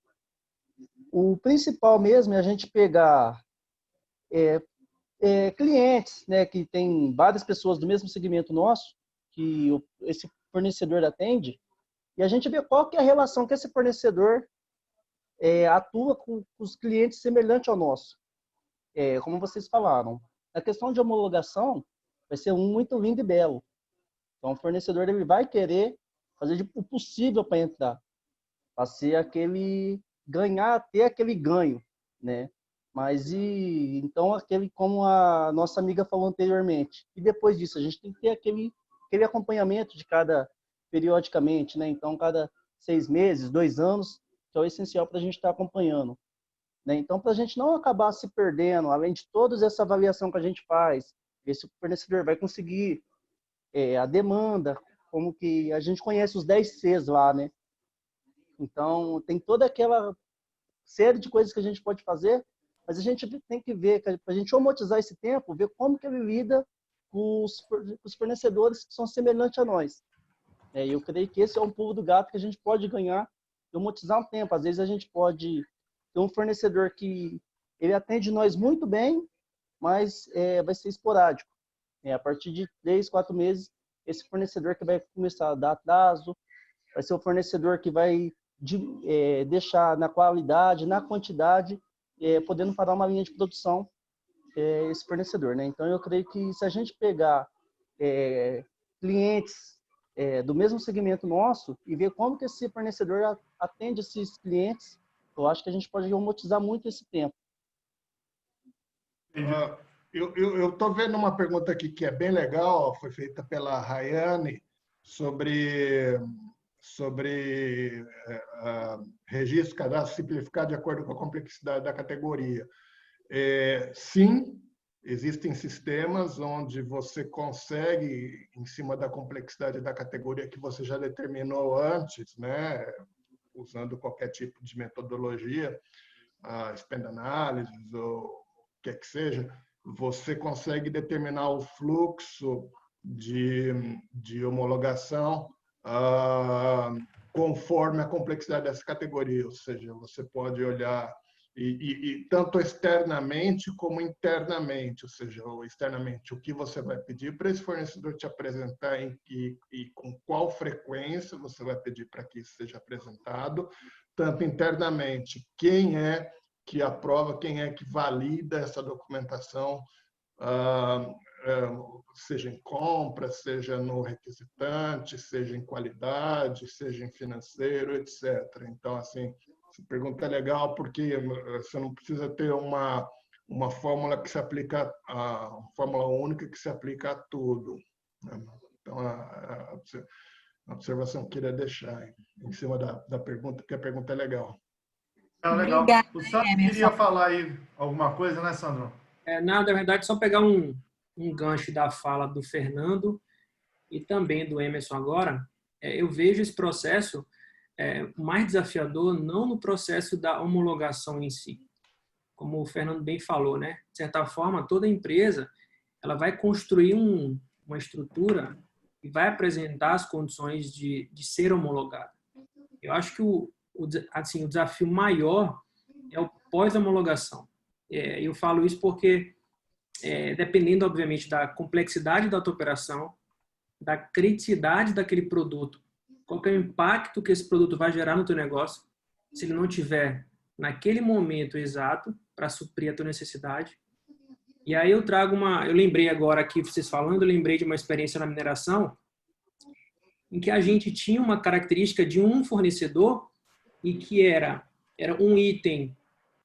O principal mesmo é a gente pegar clientes, né, que tem várias pessoas do mesmo segmento nosso, que esse fornecedor atende, e a gente vê qual que é a relação que esse fornecedor atua com os clientes semelhante ao nosso. Como vocês falaram, a questão de homologação vai ser muito lindo e belo. Então, o fornecedor ele vai querer fazer o possível para entrar, para ser ter aquele ganho, né? Mas então como a nossa amiga falou anteriormente, e depois disso a gente tem que ter aquele acompanhamento periodicamente, né? Então, cada 6 meses, 2 anos, que é o essencial para a gente estar acompanhando, né? Então, para a gente não acabar se perdendo, além de toda essa avaliação que a gente faz, ver se o fornecedor vai conseguir a demanda, como que a gente conhece os 10 Cs lá, né? Então, tem toda aquela série de coisas que a gente pode fazer, mas a gente tem que ver, para a gente homologizar esse tempo, ver como que ele lida com os fornecedores que são semelhantes a nós. Eu creio que esse é um pulo do gato que a gente pode ganhar e homologizar um tempo. Às vezes a gente pode Tem um fornecedor que ele atende nós muito bem, mas vai ser esporádico. A partir de 3, 4 meses, esse fornecedor que vai começar a dar atraso, vai ser o fornecedor que vai deixar na qualidade, na quantidade, podendo parar uma linha de produção, esse fornecedor, né? Então, eu creio que se a gente pegar clientes do mesmo segmento nosso e ver como que esse fornecedor atende esses clientes, eu acho que a gente pode romotizar muito esse tempo. Eu estou vendo uma pergunta aqui que é bem legal, foi feita pela Rayane, sobre registro, cadastro simplificado de acordo com a complexidade da categoria. Sim, existem sistemas onde você consegue, em cima da complexidade da categoria que você já determinou antes, né, usando qualquer tipo de metodologia, spend analysis ou o que é que seja, você consegue determinar o fluxo de homologação conforme a complexidade dessa categoria, ou seja, você pode olhar e tanto externamente como internamente, ou seja, externamente, o que você vai pedir para esse fornecedor te apresentar e com qual frequência você vai pedir para que isso seja apresentado, tanto internamente, quem é que aprova, quem é que valida essa documentação, seja em compra, seja no requisitante, seja em qualidade, seja em financeiro, etc. Então, assim, essa pergunta é legal porque você não precisa ter uma fórmula que se aplica uma fórmula única que se aplica a tudo, né? Então, a observação que eu queria deixar em cima da pergunta, porque a pergunta é legal. Legal. Obrigada, O Sandro queria falar aí alguma coisa, né, Sandro? Na verdade, só pegar um gancho da fala do Fernando e também do Emerson agora, eu vejo esse processo mais desafiador não no processo da homologação em si, como o Fernando bem falou, né? De certa forma, toda empresa ela vai construir uma estrutura e vai apresentar as condições de ser homologada. Eu acho que o desafio maior é o pós-homologação. Eu falo isso porque, dependendo, obviamente, da complexidade da tua operação, da criticidade daquele produto, qual que é o impacto que esse produto vai gerar no teu negócio, se ele não tiver naquele momento exato para suprir a tua necessidade. E aí eu lembrei agora aqui, vocês falando, eu lembrei de uma experiência na mineração, em que a gente tinha uma característica de um fornecedor e que era um item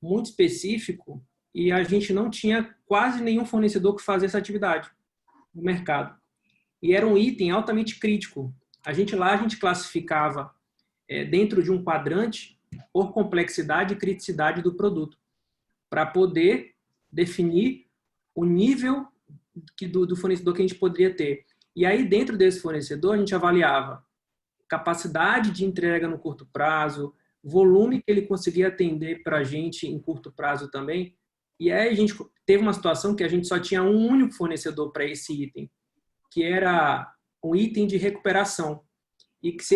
muito específico e a gente não tinha quase nenhum fornecedor que fazia essa atividade no mercado. E era um item altamente crítico. A gente classificava dentro de um quadrante por complexidade e criticidade do produto, para poder definir o nível do fornecedor que a gente poderia ter. E aí, dentro desse fornecedor, a gente avaliava capacidade de entrega no curto prazo, volume que ele conseguia atender para a gente em curto prazo também. E aí a gente teve uma situação que a gente só tinha um único fornecedor para esse item, que era um item de recuperação. E que se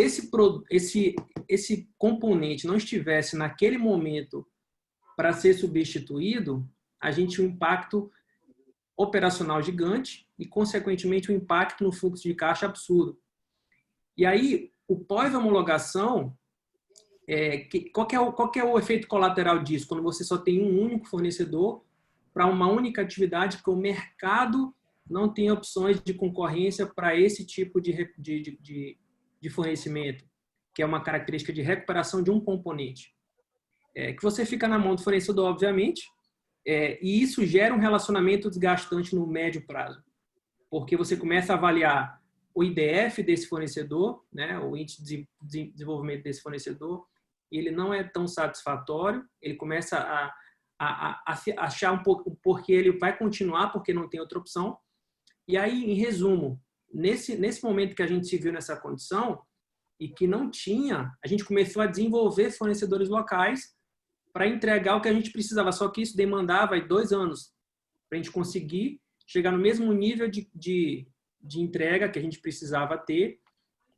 esse componente não estivesse naquele momento para ser substituído, a gente tinha um impacto operacional gigante e, consequentemente, um impacto no fluxo de caixa absurdo. E aí, o pós-homologação, qual que é o efeito colateral disso? Quando você só tem um único fornecedor para uma única atividade, porque o mercado não tem opções de concorrência para esse tipo de fornecimento, que é uma característica de recuperação de um componente. Que você fica na mão do fornecedor, obviamente, e isso gera um relacionamento desgastante no médio prazo, porque você começa a avaliar o IDF desse fornecedor, né, o índice de desenvolvimento desse fornecedor, e ele não é tão satisfatório, ele começa a achar um pouco porque ele vai continuar, porque não tem outra opção. E aí, em resumo, nesse momento que a gente se viu nessa condição e que não tinha, a gente começou a desenvolver fornecedores locais para entregar o que a gente precisava, só que isso demandava 2 anos para a gente conseguir chegar no mesmo nível de entrega que a gente precisava ter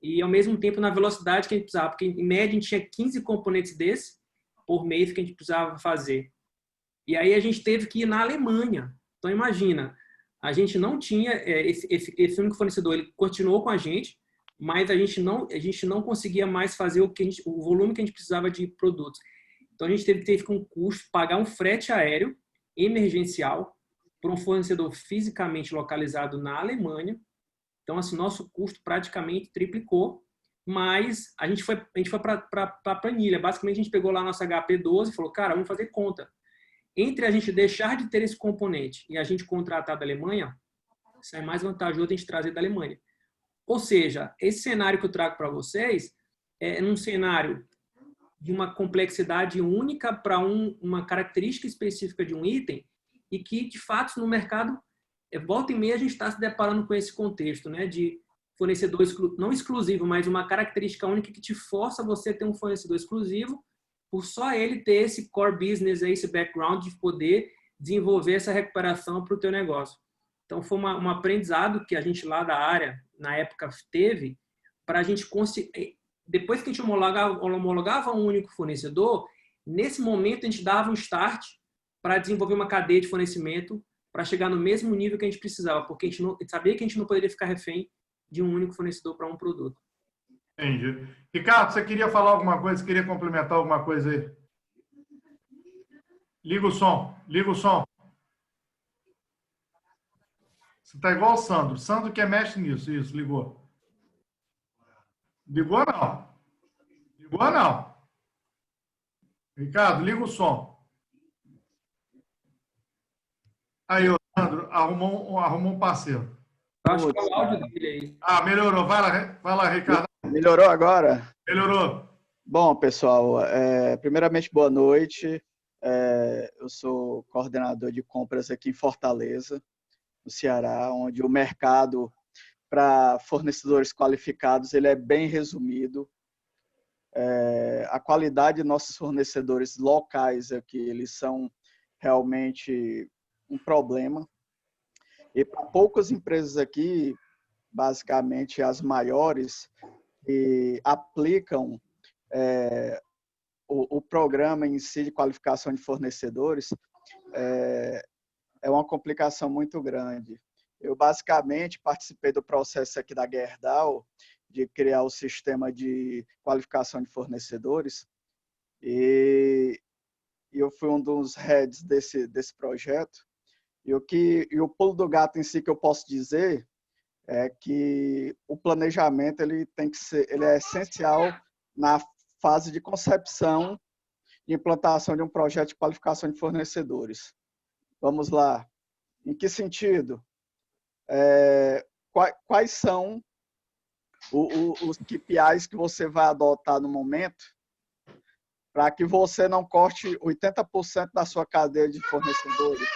e, ao mesmo tempo, na velocidade que a gente precisava, porque, em média, a gente tinha 15 componentes desses por mês que a gente precisava fazer. E aí a gente teve que ir na Alemanha. Então, imagina, a gente não tinha esse único fornecedor, ele continuou com a gente, mas a gente não conseguia mais fazer o volume que a gente precisava de produtos. Então, a gente teve com custo pagar um frete aéreo emergencial para um fornecedor fisicamente localizado na Alemanha. Então, assim, nosso custo praticamente triplicou, mas a gente foi para a planilha. Basicamente, a gente pegou lá nossa HP12 e falou, cara, vamos fazer conta. Entre a gente deixar de ter esse componente e a gente contratar da Alemanha, sai mais vantajoso a gente trazer da Alemanha. Ou seja, esse cenário que eu trago para vocês é num cenário de uma complexidade única para uma característica específica de um item e que, de fato, no mercado, volta e meia a gente está se deparando com esse contexto, né, de fornecedor não exclusivo, mas uma característica única que te força você a ter um fornecedor exclusivo por só ele ter esse core business, esse background de poder desenvolver essa recuperação para o teu negócio. Então, foi um aprendizado que a gente lá da área, na época, teve para a gente conseguir. Depois que a gente homologava um único fornecedor, nesse momento a gente dava um start para desenvolver uma cadeia de fornecimento para chegar no mesmo nível que a gente precisava, porque a gente sabia que a gente não poderia ficar refém de um único fornecedor para um produto. Entendi. Ricardo, você queria falar alguma coisa? Queria complementar alguma coisa aí? Liga o som. Liga o som. Você está igual o Sandro. Sandro que mexe nisso. Isso, ligou. Ligou não? Ligou não? Ricardo, liga o som. Aí, o Sandro, arrumou um parceiro. Acho que é o áudio dele aí. Ah, melhorou. Vai lá, Ricardo. Melhorou agora? Melhorou. Bom, pessoal, primeiramente, boa noite. Eu sou coordenador de compras aqui em Fortaleza, no Ceará, onde o mercado para fornecedores qualificados ele é bem resumido. A qualidade de nossos fornecedores locais aqui, eles são realmente um problema. E para poucas empresas aqui, basicamente as maiores, que aplicam o programa em si de qualificação de fornecedores, é uma complicação muito grande. Eu, basicamente, participei do processo aqui da Gerdau, de criar o sistema de qualificação de fornecedores, e eu fui um dos heads desse projeto. E o pulo do gato em si que eu posso dizer é que o planejamento ele é essencial na fase de concepção e implantação de um projeto de qualificação de fornecedores. Vamos lá. Em que sentido? Quais são os KPIs que você vai adotar no momento para que você não corte 80% da sua cadeia de fornecedores?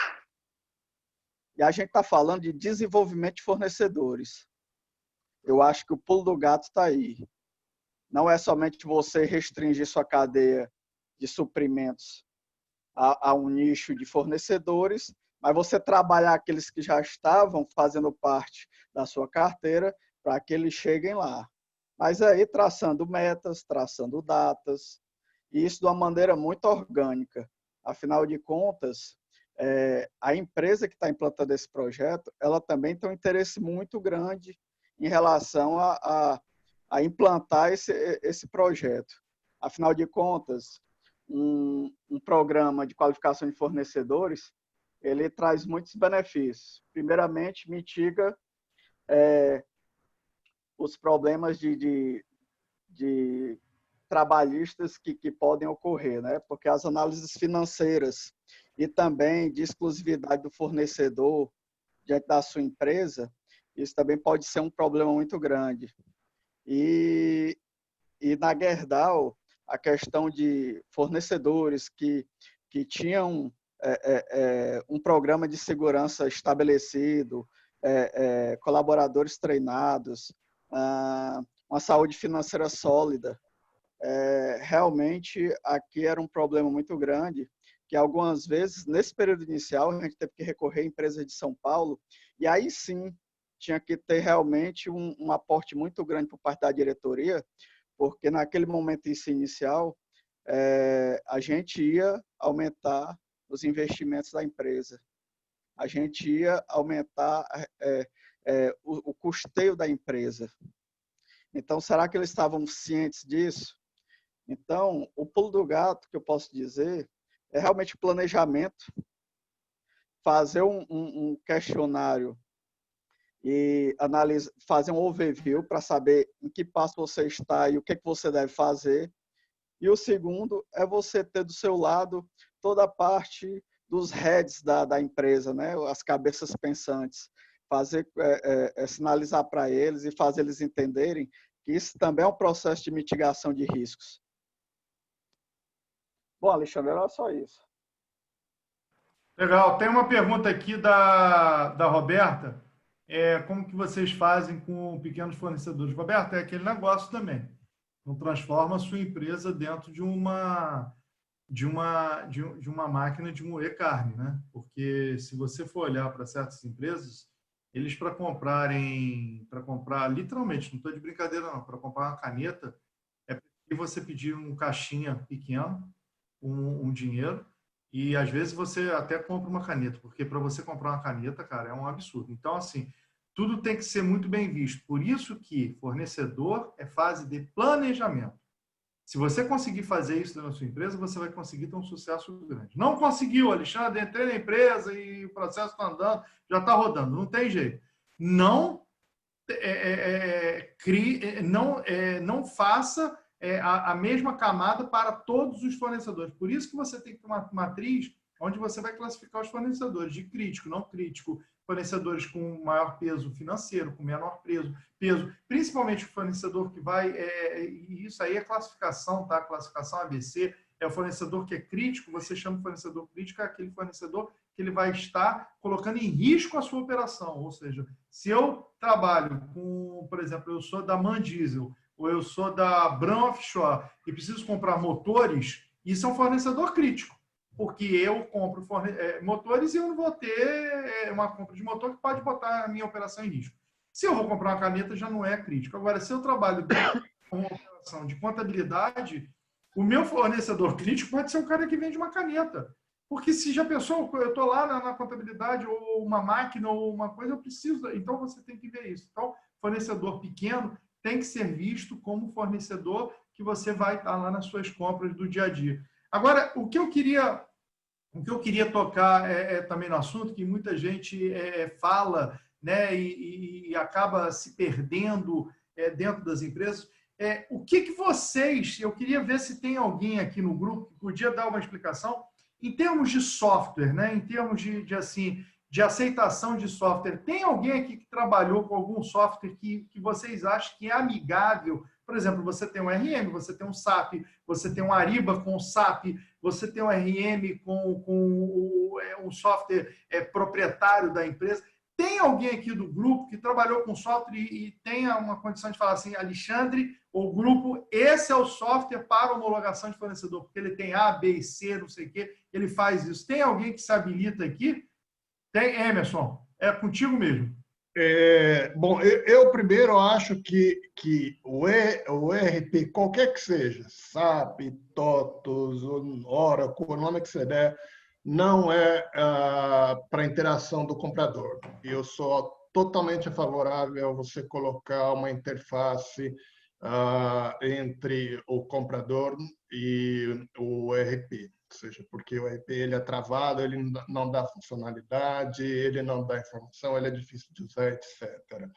E a gente está falando de desenvolvimento de fornecedores. Eu acho que o pulo do gato está aí. Não é somente você restringir sua cadeia de suprimentos a um nicho de fornecedores, mas você trabalhar aqueles que já estavam fazendo parte da sua carteira para que eles cheguem lá. Mas aí traçando metas, traçando datas, e isso de uma maneira muito orgânica. Afinal de contas, a empresa que está implantando esse projeto, ela também tem um interesse muito grande em relação a implantar esse projeto. Afinal de contas, um programa de qualificação de fornecedores, ele traz muitos benefícios. Primeiramente, mitiga os problemas de trabalhistas que podem ocorrer, né? Porque as análises financeiras e também de exclusividade do fornecedor diante da sua empresa, isso também pode ser um problema muito grande. E na Gerdau, a questão de fornecedores que tinham um programa de segurança estabelecido, colaboradores treinados, uma saúde financeira sólida, realmente aqui era um problema muito grande, que algumas vezes, nesse período inicial, a gente teve que recorrer à empresa de São Paulo, e aí sim, tinha que ter realmente um aporte muito grande por parte da diretoria, porque naquele momento inicial, a gente ia aumentar os investimentos da empresa. A gente ia aumentar o custeio da empresa. Então, será que eles estavam cientes disso? Então, o pulo do gato, que eu posso dizer, é realmente planejamento, fazer um questionário e fazer um overview para saber em que passo você está e o que você deve fazer. E o segundo é você ter do seu lado toda a parte dos heads da empresa, né? As cabeças pensantes, fazer sinalizar para eles e fazer eles entenderem que isso também é um processo de mitigação de riscos. Bom, Alexandre, era só isso. Legal. Tem uma pergunta aqui da Roberta. Como que vocês fazem com pequenos fornecedores? Roberta, é aquele negócio também. Não transforma a sua empresa dentro de uma máquina de moer carne, né? Porque se você for olhar para certas empresas, eles para comprar literalmente, não estou de brincadeira não, para comprar uma caneta, é preciso você pedir um caixinha pequeno, um dinheiro, e às vezes você até compra uma caneta, porque para você comprar uma caneta, cara, é um absurdo. Então, assim, tudo tem que ser muito bem visto. Por isso que fornecedor é fase de planejamento. Se você conseguir fazer isso na sua empresa, você vai conseguir ter um sucesso grande. Não conseguiu, Alexandre, entrei na empresa e o processo está andando, já está rodando. Não tem jeito. Não faça a mesma camada para todos os fornecedores. Por isso que você tem que ter uma matriz onde você vai classificar os fornecedores de crítico, não crítico, fornecedores com maior peso financeiro, com menor peso, principalmente o fornecedor que vai, e isso aí é classificação, tá? Classificação ABC, é o fornecedor que é crítico, você chama de fornecedor crítico, é aquele fornecedor que ele vai estar colocando em risco a sua operação, ou seja, se eu trabalho com, por exemplo, eu sou da MAN Diesel, ou eu sou da Bram Offshore e preciso comprar motores, isso é um fornecedor crítico, porque eu compro motores e eu não vou ter uma compra de motor que pode botar a minha operação em risco. Se eu vou comprar uma caneta, já não é crítico. Agora, se eu trabalho com uma operação de contabilidade, o meu fornecedor crítico pode ser um cara que vende uma caneta. Porque se já pensou, eu estou lá na contabilidade, ou uma máquina, ou uma coisa, eu preciso. Então, você tem que ver isso. Então, fornecedor pequeno tem que ser visto como fornecedor que você vai estar lá nas suas compras do dia a dia. Agora, o que eu queria tocar também no assunto, que muita gente fala, né, e acaba se perdendo dentro das empresas, o que vocês, eu queria ver se tem alguém aqui no grupo que podia dar uma explicação, em termos de software, né, em termos de aceitação de software, tem alguém aqui que trabalhou com algum software que vocês acham que é amigável? Por exemplo, você tem um RM, você tem um SAP, você tem um Ariba com o SAP, você tem um RM com o software proprietário da empresa. Tem alguém aqui do grupo que trabalhou com software e tenha uma condição de falar assim, Alexandre, o grupo, esse é o software para homologação de fornecedor, porque ele tem A, B e C, não sei o quê, ele faz isso. Tem alguém que se habilita aqui? Tem, Emerson, é contigo mesmo. Bom, eu primeiro acho que o ERP, qualquer que seja, SAP, TOTOS, Oracle, o nome que você der, não é para interação do comprador. Eu sou totalmente favorável a você colocar uma interface entre o comprador e o ERP. Ou seja, porque o ERP ele é travado, ele não dá funcionalidade, ele não dá informação, ele é difícil de usar, etc.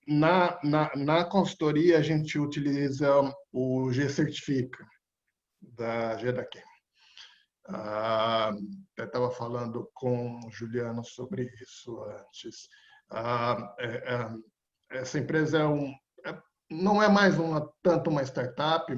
Na consultoria, a gente utiliza o G-Certifica, da GDQ. Eu estava falando com o Juliano sobre isso antes. Essa empresa não é mais tanto uma startup,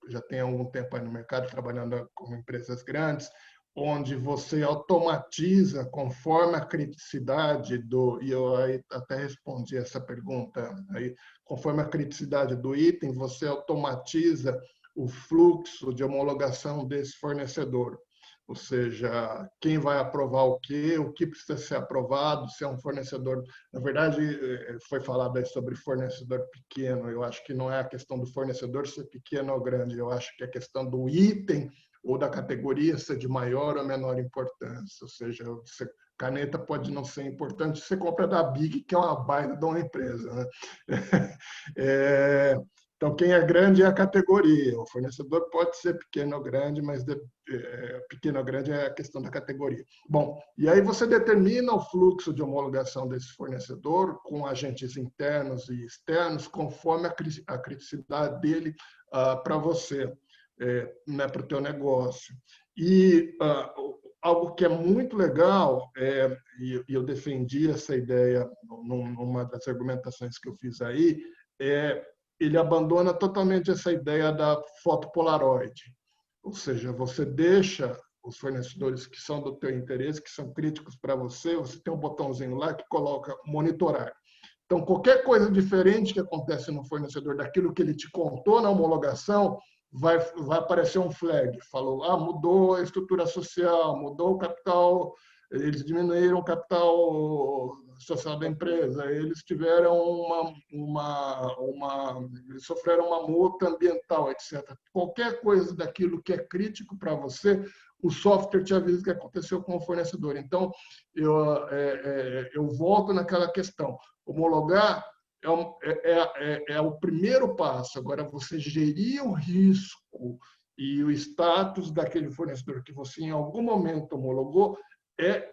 já tem algum tempo aí no mercado trabalhando com empresas grandes, onde você automatiza conforme a criticidade e eu aí até respondi essa pergunta, aí, conforme a criticidade do item, você automatiza o fluxo de homologação desse fornecedor. ou seja, quem vai aprovar o que precisa ser aprovado, se é um fornecedor. Na verdade, foi falado aí sobre fornecedor pequeno. Eu acho que não é a questão do fornecedor ser pequeno ou grande, eu acho que é a questão do item ou da categoria ser de maior ou menor importância. Ou seja, caneta pode não ser importante, você compra da Big, que é uma baita de uma empresa, né? Então, quem é grande é a categoria. O fornecedor pode ser pequeno ou grande, mas pequeno ou grande é a questão da categoria. Bom, e aí você determina o fluxo de homologação desse fornecedor com agentes internos e externos, conforme a criticidade dele para você, né, para o teu negócio. E algo que é muito legal, e eu defendi essa ideia numa das argumentações que eu fiz aí, ele abandona totalmente essa ideia da foto Polaroid. Ou seja, você deixa os fornecedores que são do teu interesse, que são críticos para você, você tem um botãozinho lá que coloca monitorar. Então, qualquer coisa diferente que acontece no fornecedor daquilo que ele te contou na homologação, vai aparecer um flag. Falou, mudou a estrutura social, mudou o capital, eles diminuíram o capital social da empresa, eles tiveram eles sofreram uma multa ambiental, etc. Qualquer coisa daquilo que é crítico para você, o software te avisa que aconteceu com o fornecedor. Então, eu volto naquela questão. Homologar é o primeiro passo. Agora, você gerir o risco e o status daquele fornecedor que você, em algum momento, homologou,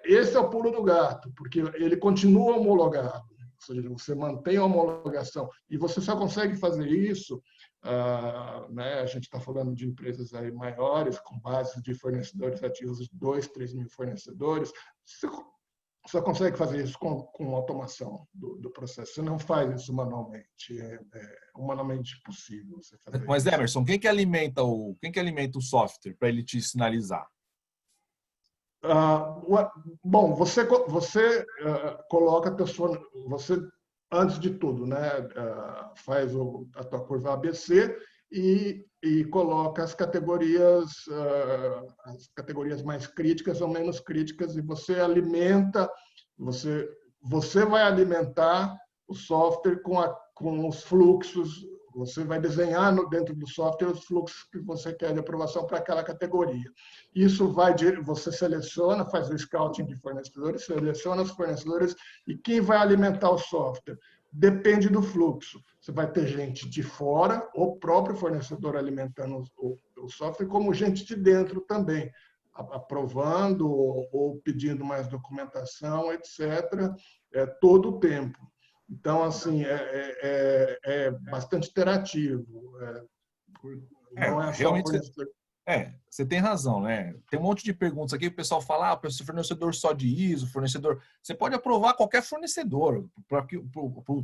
esse é o pulo do gato, porque ele continua homologado. Ou seja, você mantém a homologação. E você só consegue fazer isso, né? A gente está falando de empresas aí maiores, com bases de fornecedores ativos de 2, 3 mil fornecedores. Você só consegue fazer isso com automação do processo. Você não faz isso manualmente. É humanamente possível você fazer Mas, isso. Emerson, quem que alimenta o software para ele te sinalizar? Bom, você coloca você antes de tudo, né, faz a tua curva ABC e coloca as categorias mais críticas ou menos críticas, e você alimenta, você vai alimentar o software com os fluxos. Você vai desenhar dentro do software os fluxos que você quer de aprovação para aquela categoria. Isso você seleciona, faz o scouting de fornecedores, seleciona os fornecedores, e quem vai alimentar o software? Depende do fluxo. Você vai ter gente de fora, o próprio fornecedor alimentando o software, como gente de dentro também, aprovando ou pedindo mais documentação, etc., todo o tempo. Então, assim, é bastante interativo. Não é só realmente você tem razão, né? Tem um monte de perguntas aqui, o pessoal fala, fornecedor só de ISO, fornecedor... Você pode aprovar qualquer fornecedor para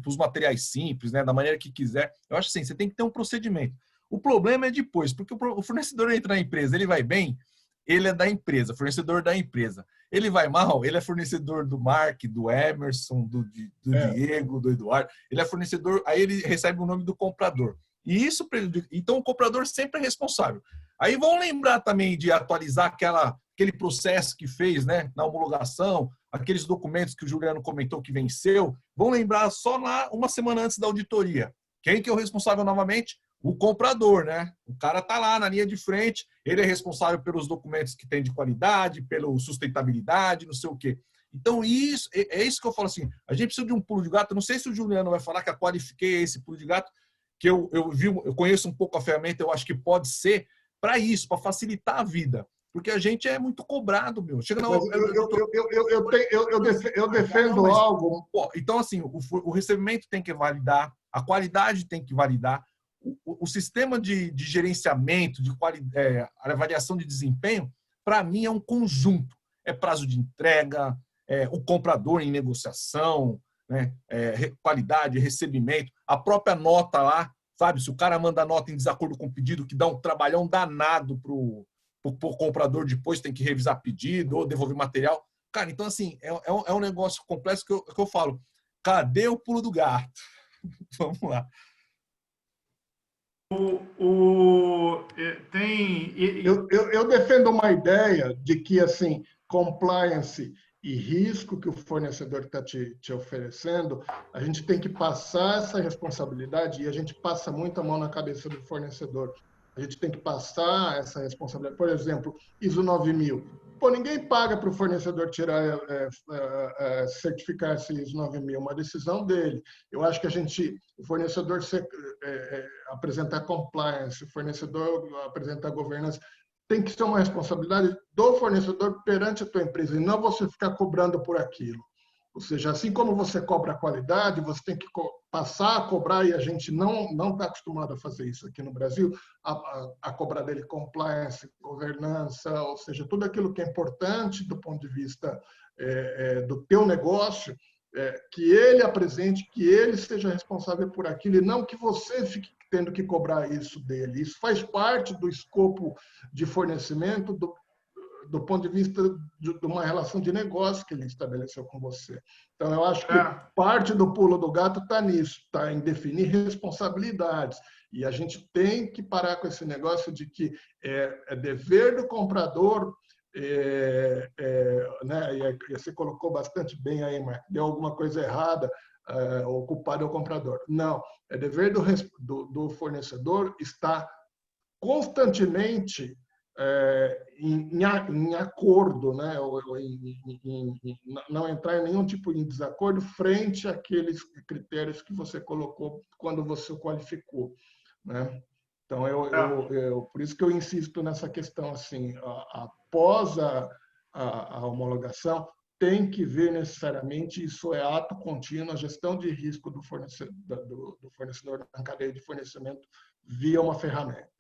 os materiais simples, né? Da maneira que quiser. Eu acho assim, você tem que ter um procedimento. O problema é depois, porque o fornecedor entra na empresa, ele vai bem, ele é da empresa, fornecedor da empresa. Ele vai mal, ele é fornecedor do Mark, do Emerson, do Diego, do Eduardo. Ele é fornecedor, aí ele recebe o nome do comprador. E isso prejudica. Então, o comprador sempre é responsável. Aí vão lembrar também de atualizar aquele processo que fez, né, na homologação, aqueles documentos que o Juliano comentou que venceu. Vão lembrar só lá uma semana antes da auditoria. Quem que é o responsável novamente? O comprador, né? O cara está lá na linha de frente, ele é responsável pelos documentos que tem de qualidade, pela sustentabilidade, não sei o quê. Então, isso é isso que eu falo assim, a gente precisa de um pulo de gato. Não sei se o Juliano vai falar que a Qualifiquei é esse pulo de gato, que eu conheço um pouco a ferramenta, eu acho que pode ser para isso, para facilitar a vida. Porque a gente é muito cobrado, meu. Chega na eu defendo algo. Então, assim, o recebimento tem que validar, a qualidade tem que validar, o sistema de gerenciamento, a avaliação de desempenho, para mim é um conjunto. É prazo de entrega, o comprador em negociação, né? Qualidade, recebimento, a própria nota lá, sabe? Se o cara manda nota em desacordo com o pedido, que dá um trabalhão danado para o comprador, depois tem que revisar pedido ou devolver material. Cara, então, assim, é um negócio complexo que eu falo. Cadê o pulo do gato? Vamos lá. Eu defendo uma ideia de que, assim, compliance e risco que o fornecedor está te oferecendo, a gente tem que passar essa responsabilidade, e a gente passa muito a mão na cabeça do fornecedor. A gente tem que passar essa responsabilidade. Por exemplo, ISO 9000. Pô, ninguém paga para o fornecedor tirar, certificar esse ISO 9000, uma decisão dele. Eu acho que o fornecedor apresentar compliance, o fornecedor apresentar governança, tem que ser uma responsabilidade do fornecedor perante a tua empresa, e não você ficar cobrando por aquilo. Ou seja, assim como você cobra a qualidade, você tem que passar a cobrar, e a gente não está acostumado a fazer isso aqui no Brasil, a cobrar dele compliance, governança, ou seja, tudo aquilo que é importante do ponto de vista do teu negócio, que ele apresente, que ele seja responsável por aquilo, e não que você fique tendo que cobrar isso dele. Isso faz parte do escopo de fornecimento do ponto de vista de uma relação de negócio que ele estabeleceu com você. Então, eu acho que parte do pulo do gato está nisso, está em definir responsabilidades. E a gente tem que parar com esse negócio de que é dever do comprador, né? E você colocou bastante bem aí, Marco, deu alguma coisa errada, o culpado é o comprador. Não, é dever do fornecedor estar constantemente em acordo, né? Não entrar em nenhum tipo de desacordo frente àqueles critérios que você colocou quando você o qualificou, né? Então, por isso que eu insisto nessa questão, assim, após a homologação, tem que ver necessariamente, isso é ato contínuo, a gestão de risco do fornecedor na cadeia de fornecimento via uma ferramenta.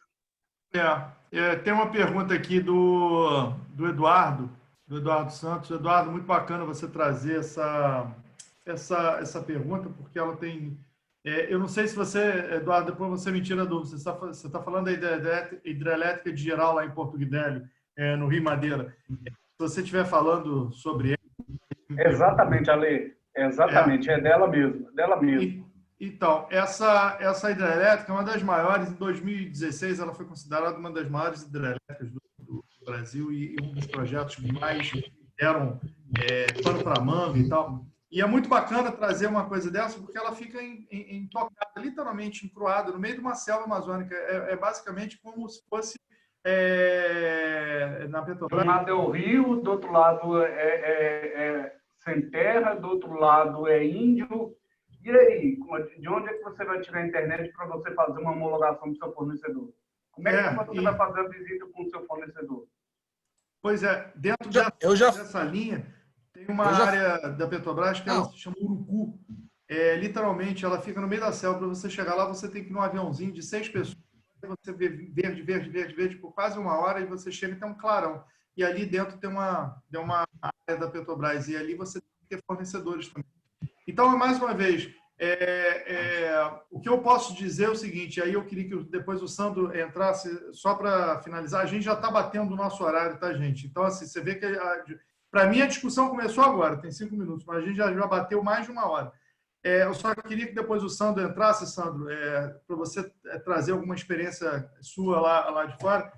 Tem uma pergunta aqui do Eduardo Santos. Eduardo, muito bacana você trazer essa pergunta, porque ela tem... eu não sei se você, Eduardo, depois você me tira a dúvida, você está falando da hidrelétrica de geral lá em Porto Guidélio, no Rio Madeira. Se você estiver falando sobre ela... Exatamente, Ale. Exatamente, é dela mesmo. Então, essa hidrelétrica é uma das maiores. Em 2016, ela foi considerada uma das maiores hidrelétricas do Brasil e um dos projetos que mais deram pano para manga e tal. E é muito bacana trazer uma coisa dessa, porque ela fica intocada, literalmente encruada, no meio de uma selva amazônica. É basicamente como se fosse na Petrobras. De um lado é o rio, do outro lado é sem terra, do outro lado é índio. E aí, de onde é que você vai tirar a internet para você fazer uma homologação do seu fornecedor? Como é que você vai fazer a visita com o seu fornecedor? Pois é, dentro dessa linha, tem uma área da Petrobras que ela se chama Urucu. Literalmente, ela fica no meio da selva. Para você chegar lá, você tem que ir num aviãozinho de 6 pessoas. Você vê verde por quase 1 hora, e você chega até um clarão. E ali dentro tem uma área da Petrobras, e ali você tem que ter fornecedores também. Então, mais uma vez, o que eu posso dizer é o seguinte, aí eu queria que depois o Sandro entrasse, só para finalizar, a gente já está batendo o nosso horário, tá, gente? Então, assim, você vê que, para mim, a discussão começou agora, tem 5 minutos, mas a gente já bateu mais de 1 hora. Eu só queria que depois o Sandro entrasse, Sandro, para você trazer alguma experiência sua lá de fora.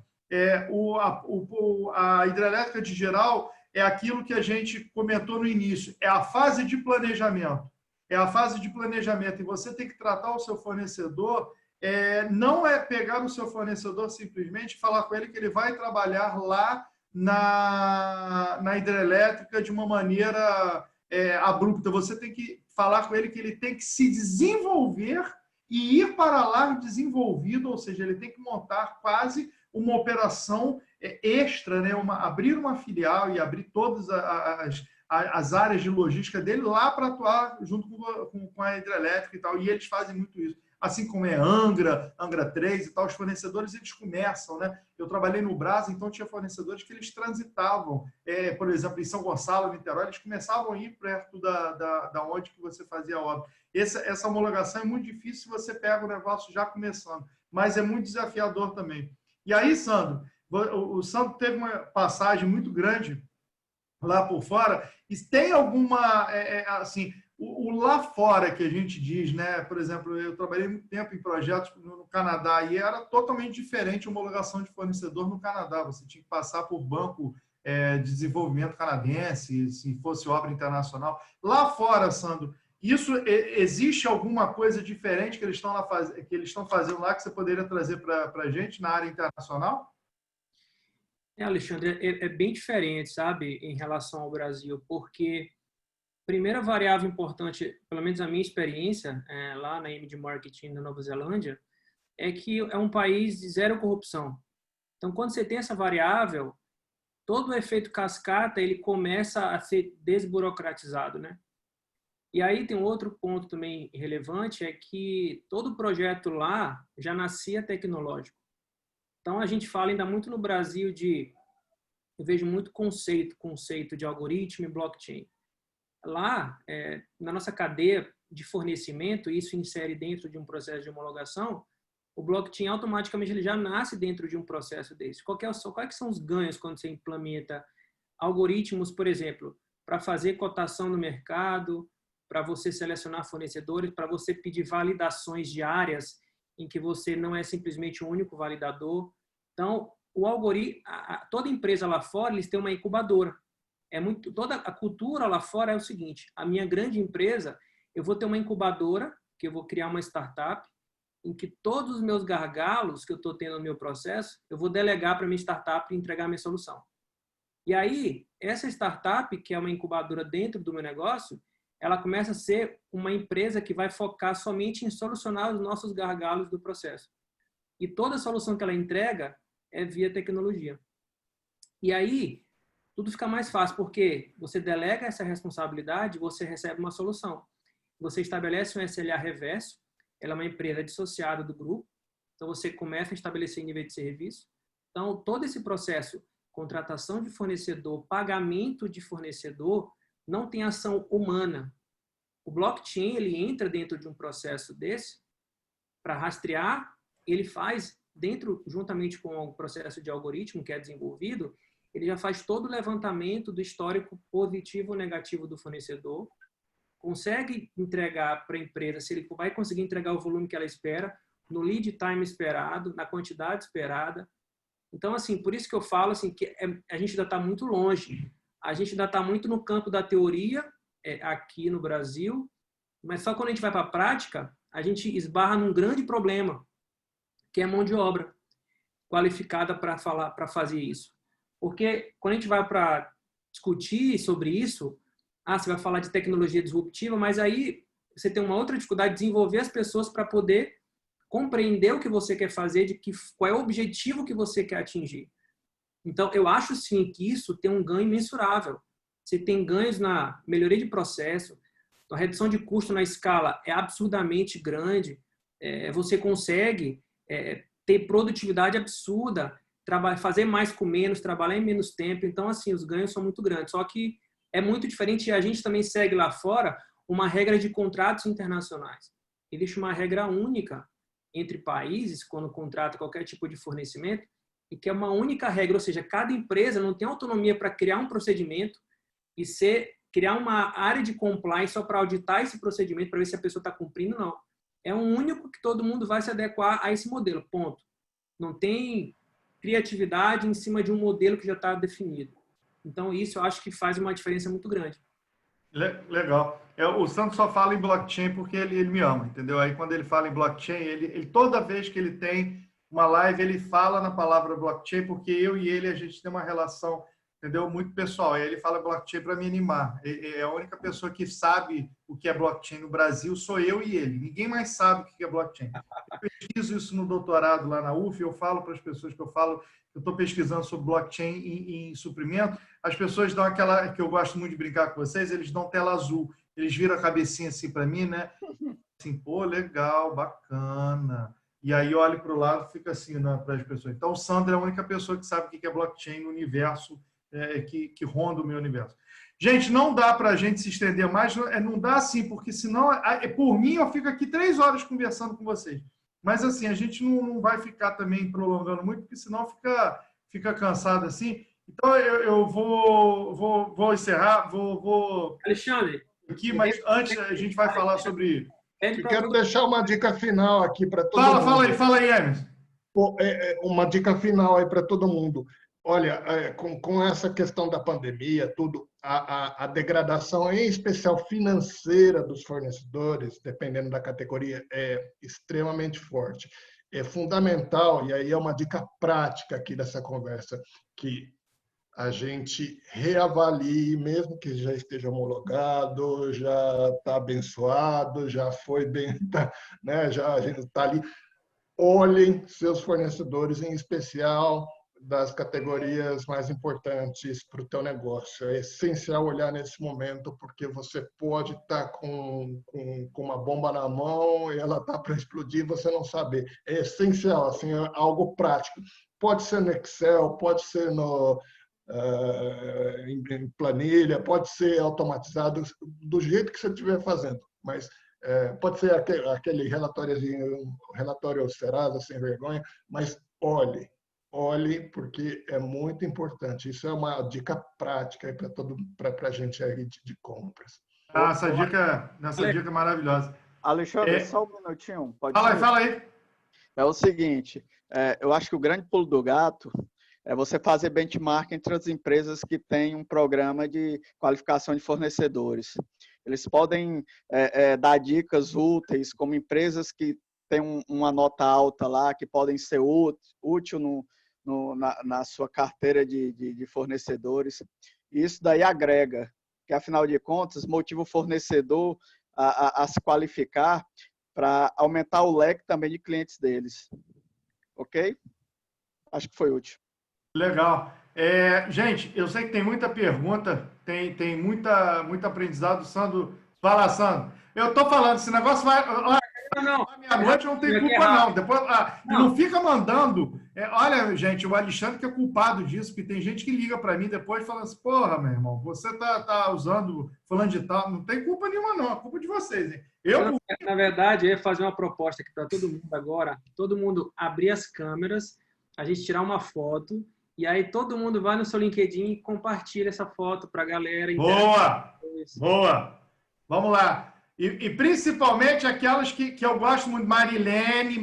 A hidrelétrica de geral é aquilo que a gente comentou no início, é a fase de planejamento. É a fase de planejamento, e você tem que tratar o seu fornecedor, não é pegar o seu fornecedor simplesmente e falar com ele que ele vai trabalhar lá na hidrelétrica de uma maneira abrupta. Você tem que falar com ele que ele tem que se desenvolver e ir para lá desenvolvido, ou seja, ele tem que montar quase uma operação extra, né? Abrir uma filial e abrir todas as áreas de logística dele lá para atuar junto com a hidrelétrica e tal. E eles fazem muito isso. Assim como Angra 3 e tal, os fornecedores, eles começam, né? Eu trabalhei no Brás, então tinha fornecedores que eles transitavam, por exemplo, em São Gonçalo, Niterói, eles começavam a ir perto da onde que você fazia a obra. Essa homologação é muito difícil se você pega o negócio já começando, mas é muito desafiador também. E aí, Sandro, o Sandro teve uma passagem muito grande lá por fora, e tem alguma, assim, O lá fora que a gente diz, né? Por exemplo, eu trabalhei muito tempo em projetos no Canadá e era totalmente diferente a homologação de fornecedor no Canadá. Você tinha que passar por banco de desenvolvimento canadense, se fosse obra internacional. Lá fora, Sandro, isso existe alguma coisa diferente que eles estão fazendo lá que você poderia trazer para a gente na área internacional? Alexandre, é bem diferente, sabe, em relação ao Brasil, porque primeira variável importante, pelo menos a minha experiência lá na MD Marketing na Nova Zelândia, é que é um país de zero corrupção. Então, quando você tem essa variável, todo o efeito cascata ele começa a ser desburocratizado, né? E aí tem um outro ponto também relevante, é que todo projeto lá já nascia tecnológico. Então, a gente fala ainda muito no Brasil eu vejo muito conceito de algoritmo e blockchain. Lá, na nossa cadeia de fornecimento, isso insere dentro de um processo de homologação, o blockchain automaticamente ele já nasce dentro de um processo desse. Quais são os ganhos quando você implementa algoritmos, por exemplo, para fazer cotação no mercado, para você selecionar fornecedores, para você pedir validações diárias em que você não é simplesmente o único validador. Então, o algoritmo, toda empresa lá fora, eles têm uma incubadora. Toda a cultura lá fora é o seguinte: a minha grande empresa, eu vou ter uma incubadora, que eu vou criar uma startup, em que todos os meus gargalos que eu estou tendo no meu processo, eu vou delegar para a minha startup e entregar a minha solução. E aí, essa startup, que é uma incubadora dentro do meu negócio, ela começa a ser uma empresa que vai focar somente em solucionar os nossos gargalos do processo. E toda a solução que ela entrega é via tecnologia. E aí, tudo fica mais fácil, porque você delega essa responsabilidade, você recebe uma solução. Você estabelece um SLA reverso, ela é uma empresa dissociada do grupo, então você começa a estabelecer nível de serviço. Então, todo esse processo, contratação de fornecedor, pagamento de fornecedor, não tem ação humana. O blockchain, ele entra dentro de um processo desse, para rastrear, ele faz juntamente com o processo de algoritmo que é desenvolvido, ele já faz todo o levantamento do histórico positivo ou negativo do fornecedor, consegue entregar para a empresa, se ele vai conseguir entregar o volume que ela espera, no lead time esperado, na quantidade esperada. Então, assim, por isso que eu falo assim, que a gente ainda está muito longe. A gente ainda está muito no campo da teoria, aqui no Brasil, mas só quando a gente vai para a prática, a gente esbarra num grande problema, que é a mão de obra qualificada para fazer isso. Porque quando a gente vai para discutir sobre isso, você vai falar de tecnologia disruptiva, mas aí você tem uma outra dificuldade de desenvolver as pessoas para poder compreender o que você quer fazer, qual é o objetivo que você quer atingir. Então, eu acho sim que isso tem um ganho mensurável. Você tem ganhos na melhoria de processo, a redução de custo na escala é absurdamente grande, você consegue ter produtividade absurda, fazer mais com menos, trabalhar em menos tempo. Então, assim, os ganhos são muito grandes. Só que é muito diferente e a gente também segue lá fora uma regra de contratos internacionais. Existe uma regra única entre países quando contrata qualquer tipo de fornecimento e que é uma única regra, ou seja, cada empresa não tem autonomia para criar um procedimento e criar uma área de compliance só para auditar esse procedimento para ver se a pessoa está cumprindo, não. É um único que todo mundo vai se adequar a esse modelo, ponto. Não tem criatividade em cima de um modelo que já está definido. Então, isso eu acho que faz uma diferença muito grande. Legal. O Santos só fala em blockchain porque ele me ama, entendeu? Aí, quando ele fala em blockchain, ele toda vez que ele tem uma live, ele fala na palavra blockchain, porque eu e ele, a gente tem uma relação, entendeu? Muito pessoal. Aí ele fala blockchain para me animar. É a única pessoa que sabe o que é blockchain no Brasil, sou eu e ele. Ninguém mais sabe o que é blockchain. Eu pesquiso isso no doutorado lá na UF, eu falo para as pessoas que eu estou pesquisando sobre blockchain em suprimento, as pessoas dão aquela, que eu gosto muito de brincar com vocês, eles dão tela azul, eles viram a cabecinha assim para mim, né? Assim, pô, legal, bacana. E aí eu olho para o lado e fica assim, né, para as pessoas. Então, o Sandro é a única pessoa que sabe o que é blockchain no universo, que ronda o meu universo. Gente, não dá para a gente se estender mais, não dá assim, porque senão, por mim, eu fico aqui 3 horas conversando com vocês. Mas assim, a gente não vai ficar também prolongando muito, porque senão fica cansado assim. Então, eu vou encerrar, vou... Alexandre, aqui, mas antes a gente vai falar sobre... Eu quero deixar uma dica final aqui para todo mundo. Fala aí, Emerson. Uma dica final aí para todo mundo. Olha, com essa questão da pandemia, tudo, a degradação, em especial financeira dos fornecedores, dependendo da categoria, é extremamente forte. É fundamental, e aí é uma dica prática aqui dessa conversa, que a gente reavalie, mesmo que já esteja homologado, já está abençoado, já foi bem, né, já a gente está ali. Olhem seus fornecedores, em especial das categorias mais importantes para o teu negócio. É essencial olhar nesse momento, porque você pode estar com uma bomba na mão e ela está para explodir, você não sabe. É essencial, assim, é algo prático. Pode ser no Excel, pode ser em planilha, pode ser automatizado, do jeito que você estiver fazendo, mas pode ser aquele relatório Serasa, sem vergonha, mas olhe, porque é muito importante. Isso é uma dica prática para a gente aí de compras. Essa dica é maravilhosa. Alexandre, só um minutinho. Fala aí. É o seguinte, eu acho que o grande pulo do gato é você fazer benchmark entre as empresas que têm um programa de qualificação de fornecedores. Eles podem dar dicas úteis, como empresas que têm uma nota alta lá, que podem ser útil na sua carteira de fornecedores. E isso daí agrega, que afinal de contas motiva o fornecedor a se qualificar para aumentar o leque também de clientes deles. Ok? Acho que foi útil. Legal. Gente, eu sei que tem muita pergunta, tem muito aprendizado. Sandro, fala, Sandro. Eu tô falando, esse negócio vai... Meia-noite não tem culpa, não. Depois, não fica mandando. Olha, gente, o Alexandre que é culpado disso, porque tem gente que liga para mim depois falando assim, porra, meu irmão, você tá usando, falando de tal. Não tem culpa nenhuma, não. É culpa de vocês, hein? Na verdade, eu ia fazer uma proposta aqui para todo mundo agora. Todo mundo abrir as câmeras, a gente tirar uma foto, e aí todo mundo vai no seu LinkedIn e compartilha essa foto para a galera. Boa! Vamos lá. E principalmente aquelas que eu gosto muito, Marilene,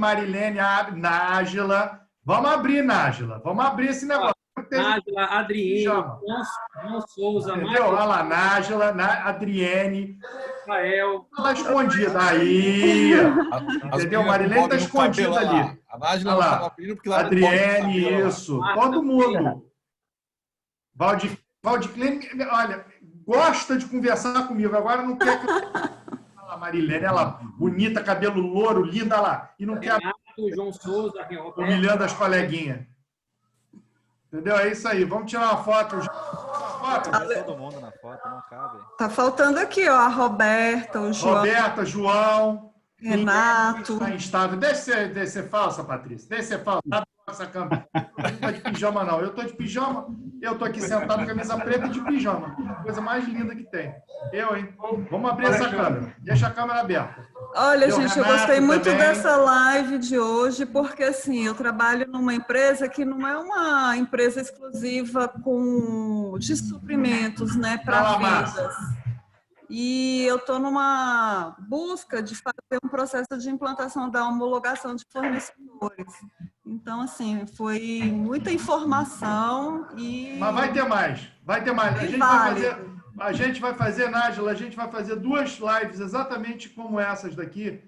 Nájila. Vamos abrir, Nájila. Vamos abrir esse negócio. Nájila, Adriene, João Souza, entendeu? Olha lá, Nájila, Adriene. Rafael. Ela escondida. Aí! Entendeu? Marilene está escondida ali. A Nájila não estava abrindo porque ela Adriene, isso. Todo mundo. Valdiclene, olha, gosta de conversar comigo. Agora não quer que a Marilene, ela bonita, cabelo louro, linda lá. E não quer João Souza, humilhando as coleguinhas. Entendeu? É isso aí. Vamos tirar uma foto. Todo mundo na foto, não cabe. Tá faltando aqui, ó, a Roberta, o João. Roberta, João. Renato. Está em estado. Deixa de ser falsa, Patrícia. Deixa de ser falsa. Essa câmera. Eu não estou de pijama, não. Eu estou de pijama. Eu estou aqui sentado com camisa preta e de pijama. Coisa mais linda que tem. Hein? Vamos abrir essa câmera. Deixa a câmera aberta. Olha, gente, eu gostei muito dessa live de hoje, porque, assim, eu trabalho numa empresa que não é uma empresa exclusiva de suprimentos, né, para vendas. E eu estou numa busca de fazer um processo de implantação da homologação de fornecedores. Então, assim, foi muita informação e... Mas vai ter mais. A gente vai fazer, Nájila, a gente vai fazer 2 lives exatamente como essas daqui,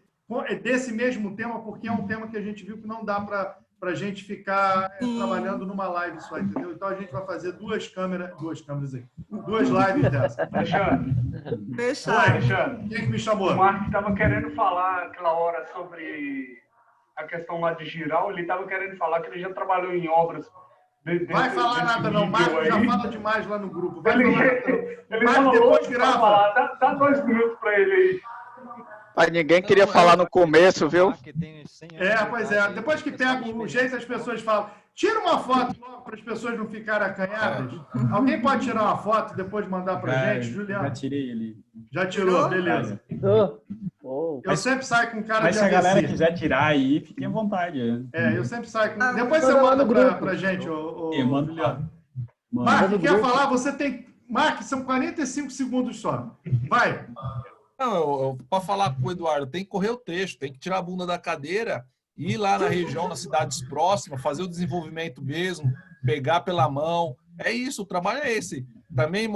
desse mesmo tema, porque é um tema que a gente viu que não dá para a gente ficar trabalhando numa live só, entendeu? Então, a gente vai fazer 2 câmeras aí. 2 lives dessas. Alexandre. Alexandre. Quem que me chamou? O Marcos estava querendo falar aquela hora sobre a questão lá de giral. Ele estava querendo falar que ele já trabalhou em obras. Vai falar nada não, Marcos já fala demais lá no grupo. Ele falou depois grava. Dá 2 minutos para ele aí. Mas ninguém queria falar no começo, viu? Pois é. Depois que pega o jeito, as pessoas falam. Tira uma foto logo para as pessoas não ficarem acanhadas. Alguém pode tirar uma foto e depois mandar para a gente, Juliano? Já tirei ali. Já tirou, beleza. Eu sempre saio com cara Mas de se a AVC. galera quiser tirar aí, fiquem à vontade. Eu sempre saio com... Depois você manda para a gente. Eu mando ali, ó. Marcos, quer falar? Você tem Mark, são 45 segundos só. Vai. Não, para falar com o Eduardo, tem que correr o trecho, tem que tirar a bunda da cadeira, ir lá na região, nas cidades próximas, fazer o desenvolvimento mesmo, pegar pela mão. É isso, o trabalho é esse. Também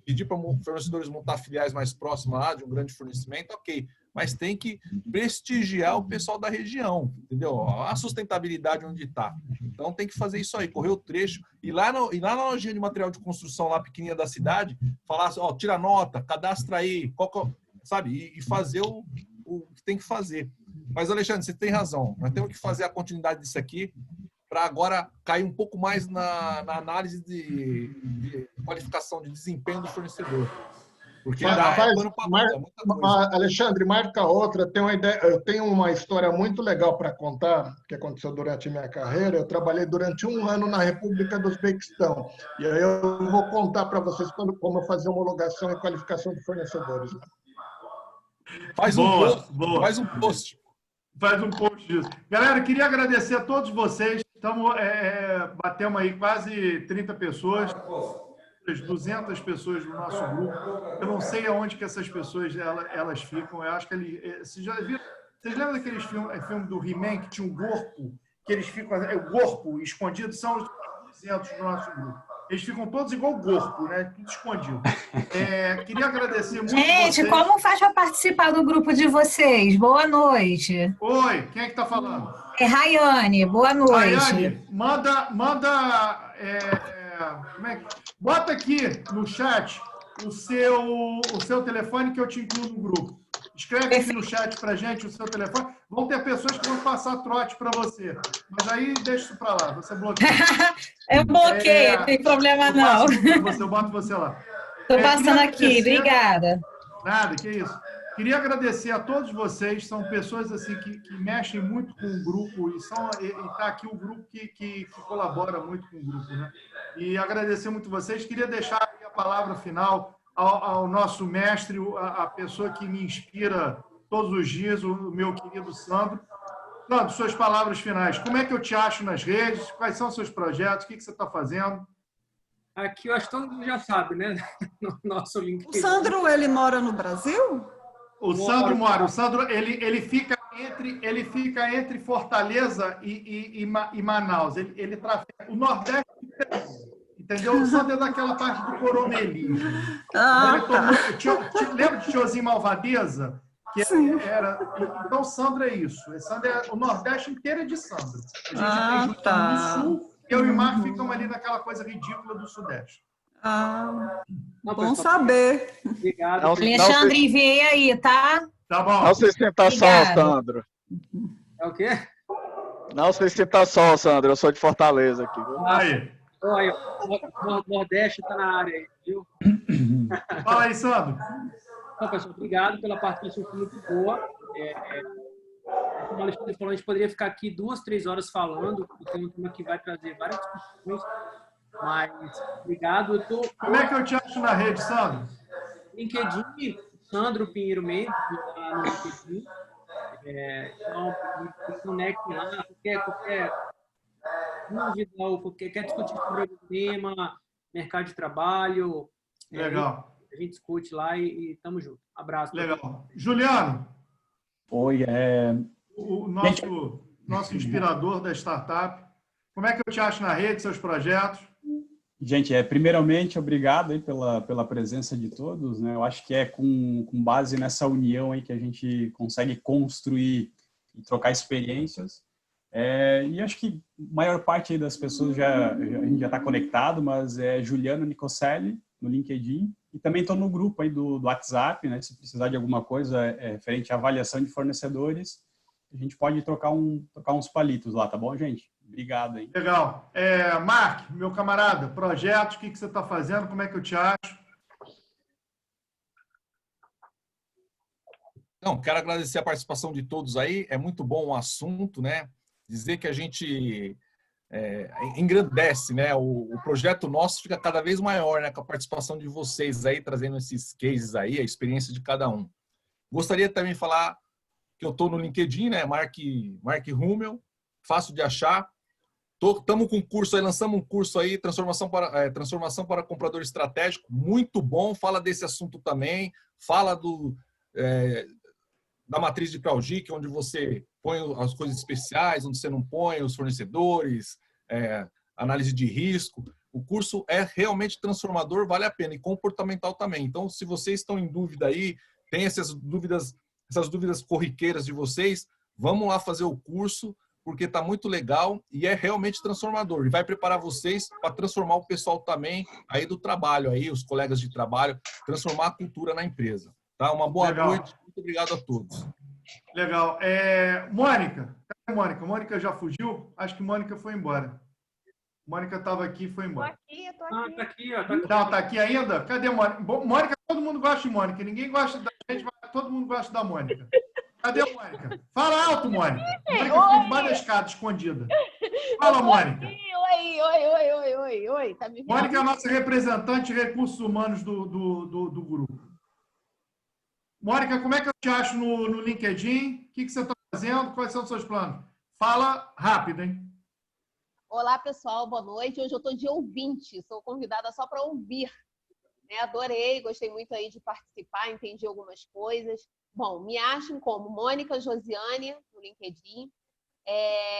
pedir para fornecedores montar filiais mais próximas lá de um grande fornecimento, ok. Mas tem que prestigiar o pessoal da região, entendeu? A sustentabilidade onde está. Então tem que fazer isso aí, correr o trecho, ir lá na lojinha de material de construção lá pequenininha da cidade, falar assim, ó, tira nota, cadastra aí, sabe? E fazer o que tem que fazer. Mas, Alexandre, você tem razão. Nós temos que fazer a continuidade disso aqui para agora cair um pouco mais na análise de qualificação, de desempenho do fornecedor. Porque Alexandre, marca outra. Eu tenho uma história muito legal para contar, que aconteceu durante a minha carreira. Eu trabalhei durante 1 ano na República do Uzbequistão. E aí eu vou contar para vocês como eu fazia homologação e qualificação de fornecedores. Faz um post. Faz um post disso. Galera, queria agradecer a todos vocês. Batemos aí quase 30 pessoas, 200 pessoas no nosso grupo. Eu não sei aonde que essas pessoas elas ficam. Eu acho que vocês já viram? Vocês lembram daqueles filmes do He-Man que tinha um corpo, que eles ficam o corpo escondido? São os 200 do nosso grupo. Eles ficam todos igual o corpo, né? Tudo escondido. Queria agradecer muito Gente, vocês. como faz para participar do grupo de vocês? Boa noite. Oi, quem é que está falando? É Rayane, boa noite. Rayane, bota aqui no chat o seu telefone que eu te incluo no grupo. Escreve aqui no chat pra gente o seu telefone. Vão ter pessoas que vão passar trote para você. Mas aí deixa isso para lá, você bloqueia. Eu bloqueio, não tem problema não. Eu boto você lá. Estou passando aqui, obrigada. Nada, que isso. Queria agradecer a todos vocês, são pessoas assim que mexem muito com o grupo e está aqui o grupo que colabora muito com o grupo, né? E agradecer muito vocês. Queria deixar a palavra final ao nosso mestre, a pessoa que me inspira todos os dias, o meu querido Sandro. Sandro, suas palavras finais. Como é que eu te acho nas redes? Quais são os seus projetos? O que você está fazendo? Aqui eu acho que todo mundo já sabe, né? No nosso link. O Sandro, ele mora no Brasil? O Sandro mora. O Sandro, ele fica entre Fortaleza e Manaus. Ele trafega o Nordeste, entendeu? O Sandro é daquela parte do coronelismo. Lembra de Tiozinho Malvadeza? Então, o Sandro é isso. O Nordeste inteiro é de Sandro. A gente tem do Sul, eu e o Marco ficamos ali naquela coisa ridícula do Sudeste. Bom saber. Obrigado. Alexandre, enviei aí, tá? Tá bom. Não se sinta só, Sandro. É o quê? Não se sinta só, Sandro. Eu sou de Fortaleza aqui. Aí. Olha, o Nordeste está na área aí, viu? Fala aí, Sandro. Então, pessoal, obrigado pela participação, foi muito boa. Como o Alexandre falou, a gente poderia ficar aqui 2, 3 horas falando, porque é um tema que vai trazer várias discussões. Mas, obrigado. Como é que eu te acho na rede, Sandro? LinkedIn, Sandro Pinheiro Mendes, no LinkedIn. Então, me conecte lá, qualquer dúvida, ou quer discutir sobre o tema, mercado de trabalho. Legal. A gente discute lá e estamos juntos. Abraço. Legal. Juliano. Oi, O nosso inspirador da startup. Como é que eu te acho na rede, seus projetos? Gente, primeiramente, obrigado aí pela presença de todos, né? Eu acho que com base nessa união aí que a gente consegue construir e trocar experiências. E acho que a maior parte aí das pessoas a gente já está conectado, mas é Juliano Nicoselli no LinkedIn e também estou no grupo aí do WhatsApp, né? Se precisar de alguma coisa referente à avaliação de fornecedores, a gente pode trocar uns palitos lá, tá bom, gente? Obrigado aí. Legal. Mark, meu camarada, projetos, o que você está fazendo? Como é que eu te acho? Não, quero agradecer a participação de todos aí. É muito bom o assunto, né? Dizer que a gente engrandece, né? O projeto nosso fica cada vez maior, né? Com a participação de vocês aí, trazendo esses cases aí, a experiência de cada um. Gostaria também de falar que eu estou no LinkedIn, né? Mark Hummel, fácil de achar. Estamos com um curso aí, lançamos um curso aí, transformação para comprador estratégico, muito bom, fala desse assunto também, fala da matriz de Kraujik, onde você põe as coisas especiais, onde você não põe os fornecedores, análise de risco. O curso é realmente transformador, vale a pena, e comportamental também. Então, se vocês estão em dúvida aí, tem essas dúvidas corriqueiras de vocês, vamos lá fazer o curso, porque está muito legal e é realmente transformador. E vai preparar vocês para transformar o pessoal também aí do trabalho, aí, os colegas de trabalho, transformar a cultura na empresa. Tá? Uma boa noite, muito obrigado a todos. Legal. Mônica, cadê a Mônica? Mônica já fugiu? Acho que Mônica foi embora. Mônica estava aqui e foi embora. Tô aqui. Tá aqui, ó. Não, tá aqui ainda? Cadê a Mônica? Mônica, todo mundo gosta de Mônica. Ninguém gosta da gente, mas todo mundo gosta da Mônica. Cadê a Mônica? Fala alto, Mônica. Mônica ficou embaixo da escada, escondida. Fala, Mônica. Oi. Tá me vendo? Mônica é a nossa representante de recursos humanos do grupo. Mônica, como é que eu te acho no LinkedIn? O que você está fazendo? Quais são os seus planos? Fala rápido, hein? Olá, pessoal. Boa noite. Hoje eu estou de ouvinte. Sou convidada só para ouvir. Adorei, gostei muito aí de participar, entendi algumas coisas. Bom, me achem como Mônica Josiane no LinkedIn.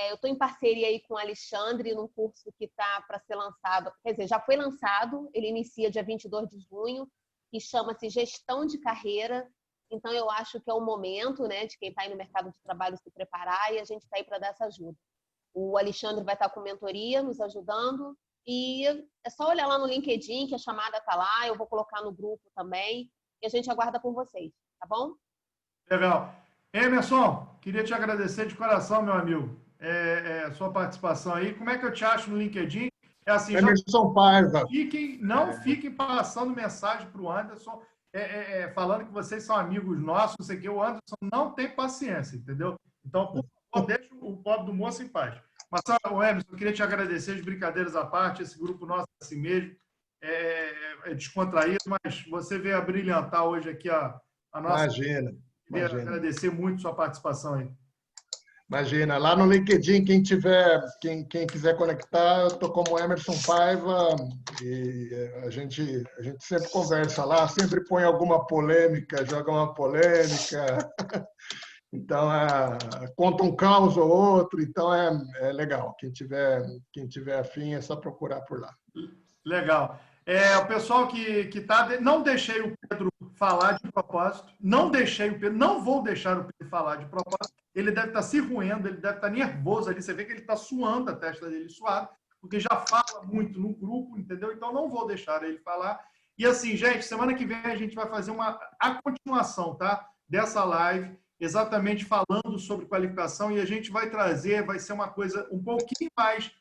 Eu estou em parceria aí com o Alexandre num curso que está para ser lançado, quer dizer, já foi lançado, ele inicia dia 22 de junho, e chama-se Gestão de Carreira. Então, eu acho que é o momento, né, de quem está aí no mercado de trabalho se preparar, e a gente está aí para dar essa ajuda. O Alexandre vai estar com mentoria, nos ajudando, e é só olhar lá no LinkedIn, que a chamada está lá, eu vou colocar no grupo também, e a gente aguarda por vocês, tá bom? Legal. Emerson, queria te agradecer de coração, meu amigo, sua participação aí. Como é que eu te acho no LinkedIn? É assim, Emerson Paiva. Não fiquem passando mensagem para o Anderson, falando que vocês são amigos nossos, não sei o que. O Anderson não tem paciência, entendeu? Então, por favor, deixa o pobre do moço em paz. Mas, Emerson, eu queria te agradecer, as brincadeiras à parte, esse grupo nosso é assim mesmo, é descontraído, mas você veio a brilhantar hoje aqui a nossa... Imagina. Queria agradecer muito sua participação aí. Imagina, lá no LinkedIn, quem quiser conectar, eu estou como Emerson Paiva e a gente sempre conversa lá, sempre põe alguma polêmica, joga uma polêmica, então conta um caos ou outro, então é legal. Quem tiver afim é só procurar por lá. Legal. O pessoal que está... Não deixei o Pedro falar de propósito. Não vou deixar o Pedro falar de propósito. Ele deve estar se roendo, ele deve estar nervoso ali. Você vê que ele está suando, a testa dele suada, porque já fala muito no grupo, entendeu? Então, não vou deixar ele falar. E assim, gente, semana que vem a gente vai fazer a continuação, tá? Dessa live, exatamente falando sobre qualificação, e a gente vai trazer, vai ser uma coisa um pouquinho mais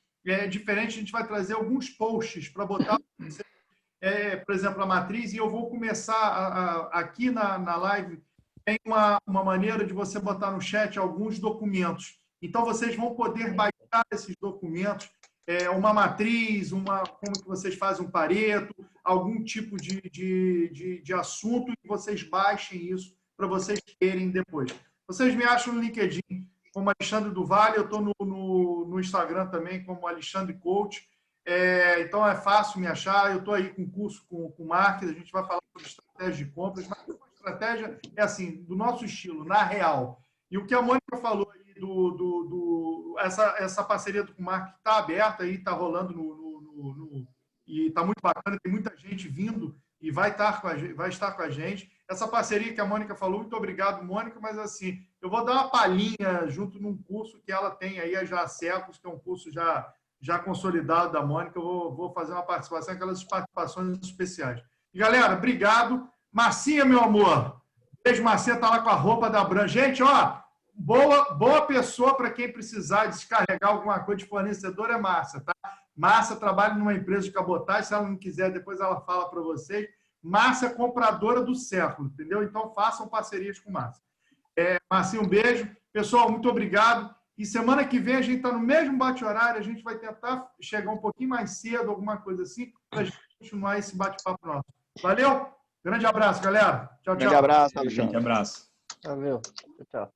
diferente. A gente vai trazer alguns posts para botar... por exemplo, a matriz, e eu vou começar aqui na live, tem uma maneira de você botar no chat alguns documentos. Então, vocês vão poder baixar esses documentos, uma matriz, como que vocês fazem um Pareto, algum tipo de assunto, e vocês baixem isso para vocês terem depois. Vocês me acham no LinkedIn como Alexandre do Vale, eu estou no Instagram também como Alexandre Coach. Então, é fácil me achar. Eu estou aí com curso com o Marques, a gente vai falar sobre estratégia de compras, mas a estratégia é assim, do nosso estilo, na real. E o que a Mônica falou aí, essa parceria com o Marques está aberta, aí, está rolando e está muito bacana, tem muita gente vindo e vai estar com a gente. Essa parceria que a Mônica falou, muito obrigado, Mônica, mas assim, eu vou dar uma palhinha junto num curso que ela tem aí já há séculos, que é um curso já consolidado da Mônica. Eu vou fazer uma participação, aquelas participações especiais. E, galera, obrigado. Marcinha, meu amor. Beijo, Marcinha, está lá com a roupa da Bran. Gente, boa pessoa para quem precisar descarregar alguma coisa de fornecedor é Márcia, tá? Márcia trabalha numa empresa de cabotagem, se ela não quiser, depois ela fala para vocês. Márcia é compradora do século, entendeu? Então, façam parcerias com Márcia. Marcinha, um beijo. Pessoal, muito obrigado. E semana que vem a gente está no mesmo bate-horário, a gente vai tentar chegar um pouquinho mais cedo, alguma coisa assim, para a gente continuar esse bate-papo nosso. Valeu? Grande abraço, galera. Tchau, tchau. Grande abraço, Grande abraço. Valeu. Tchau.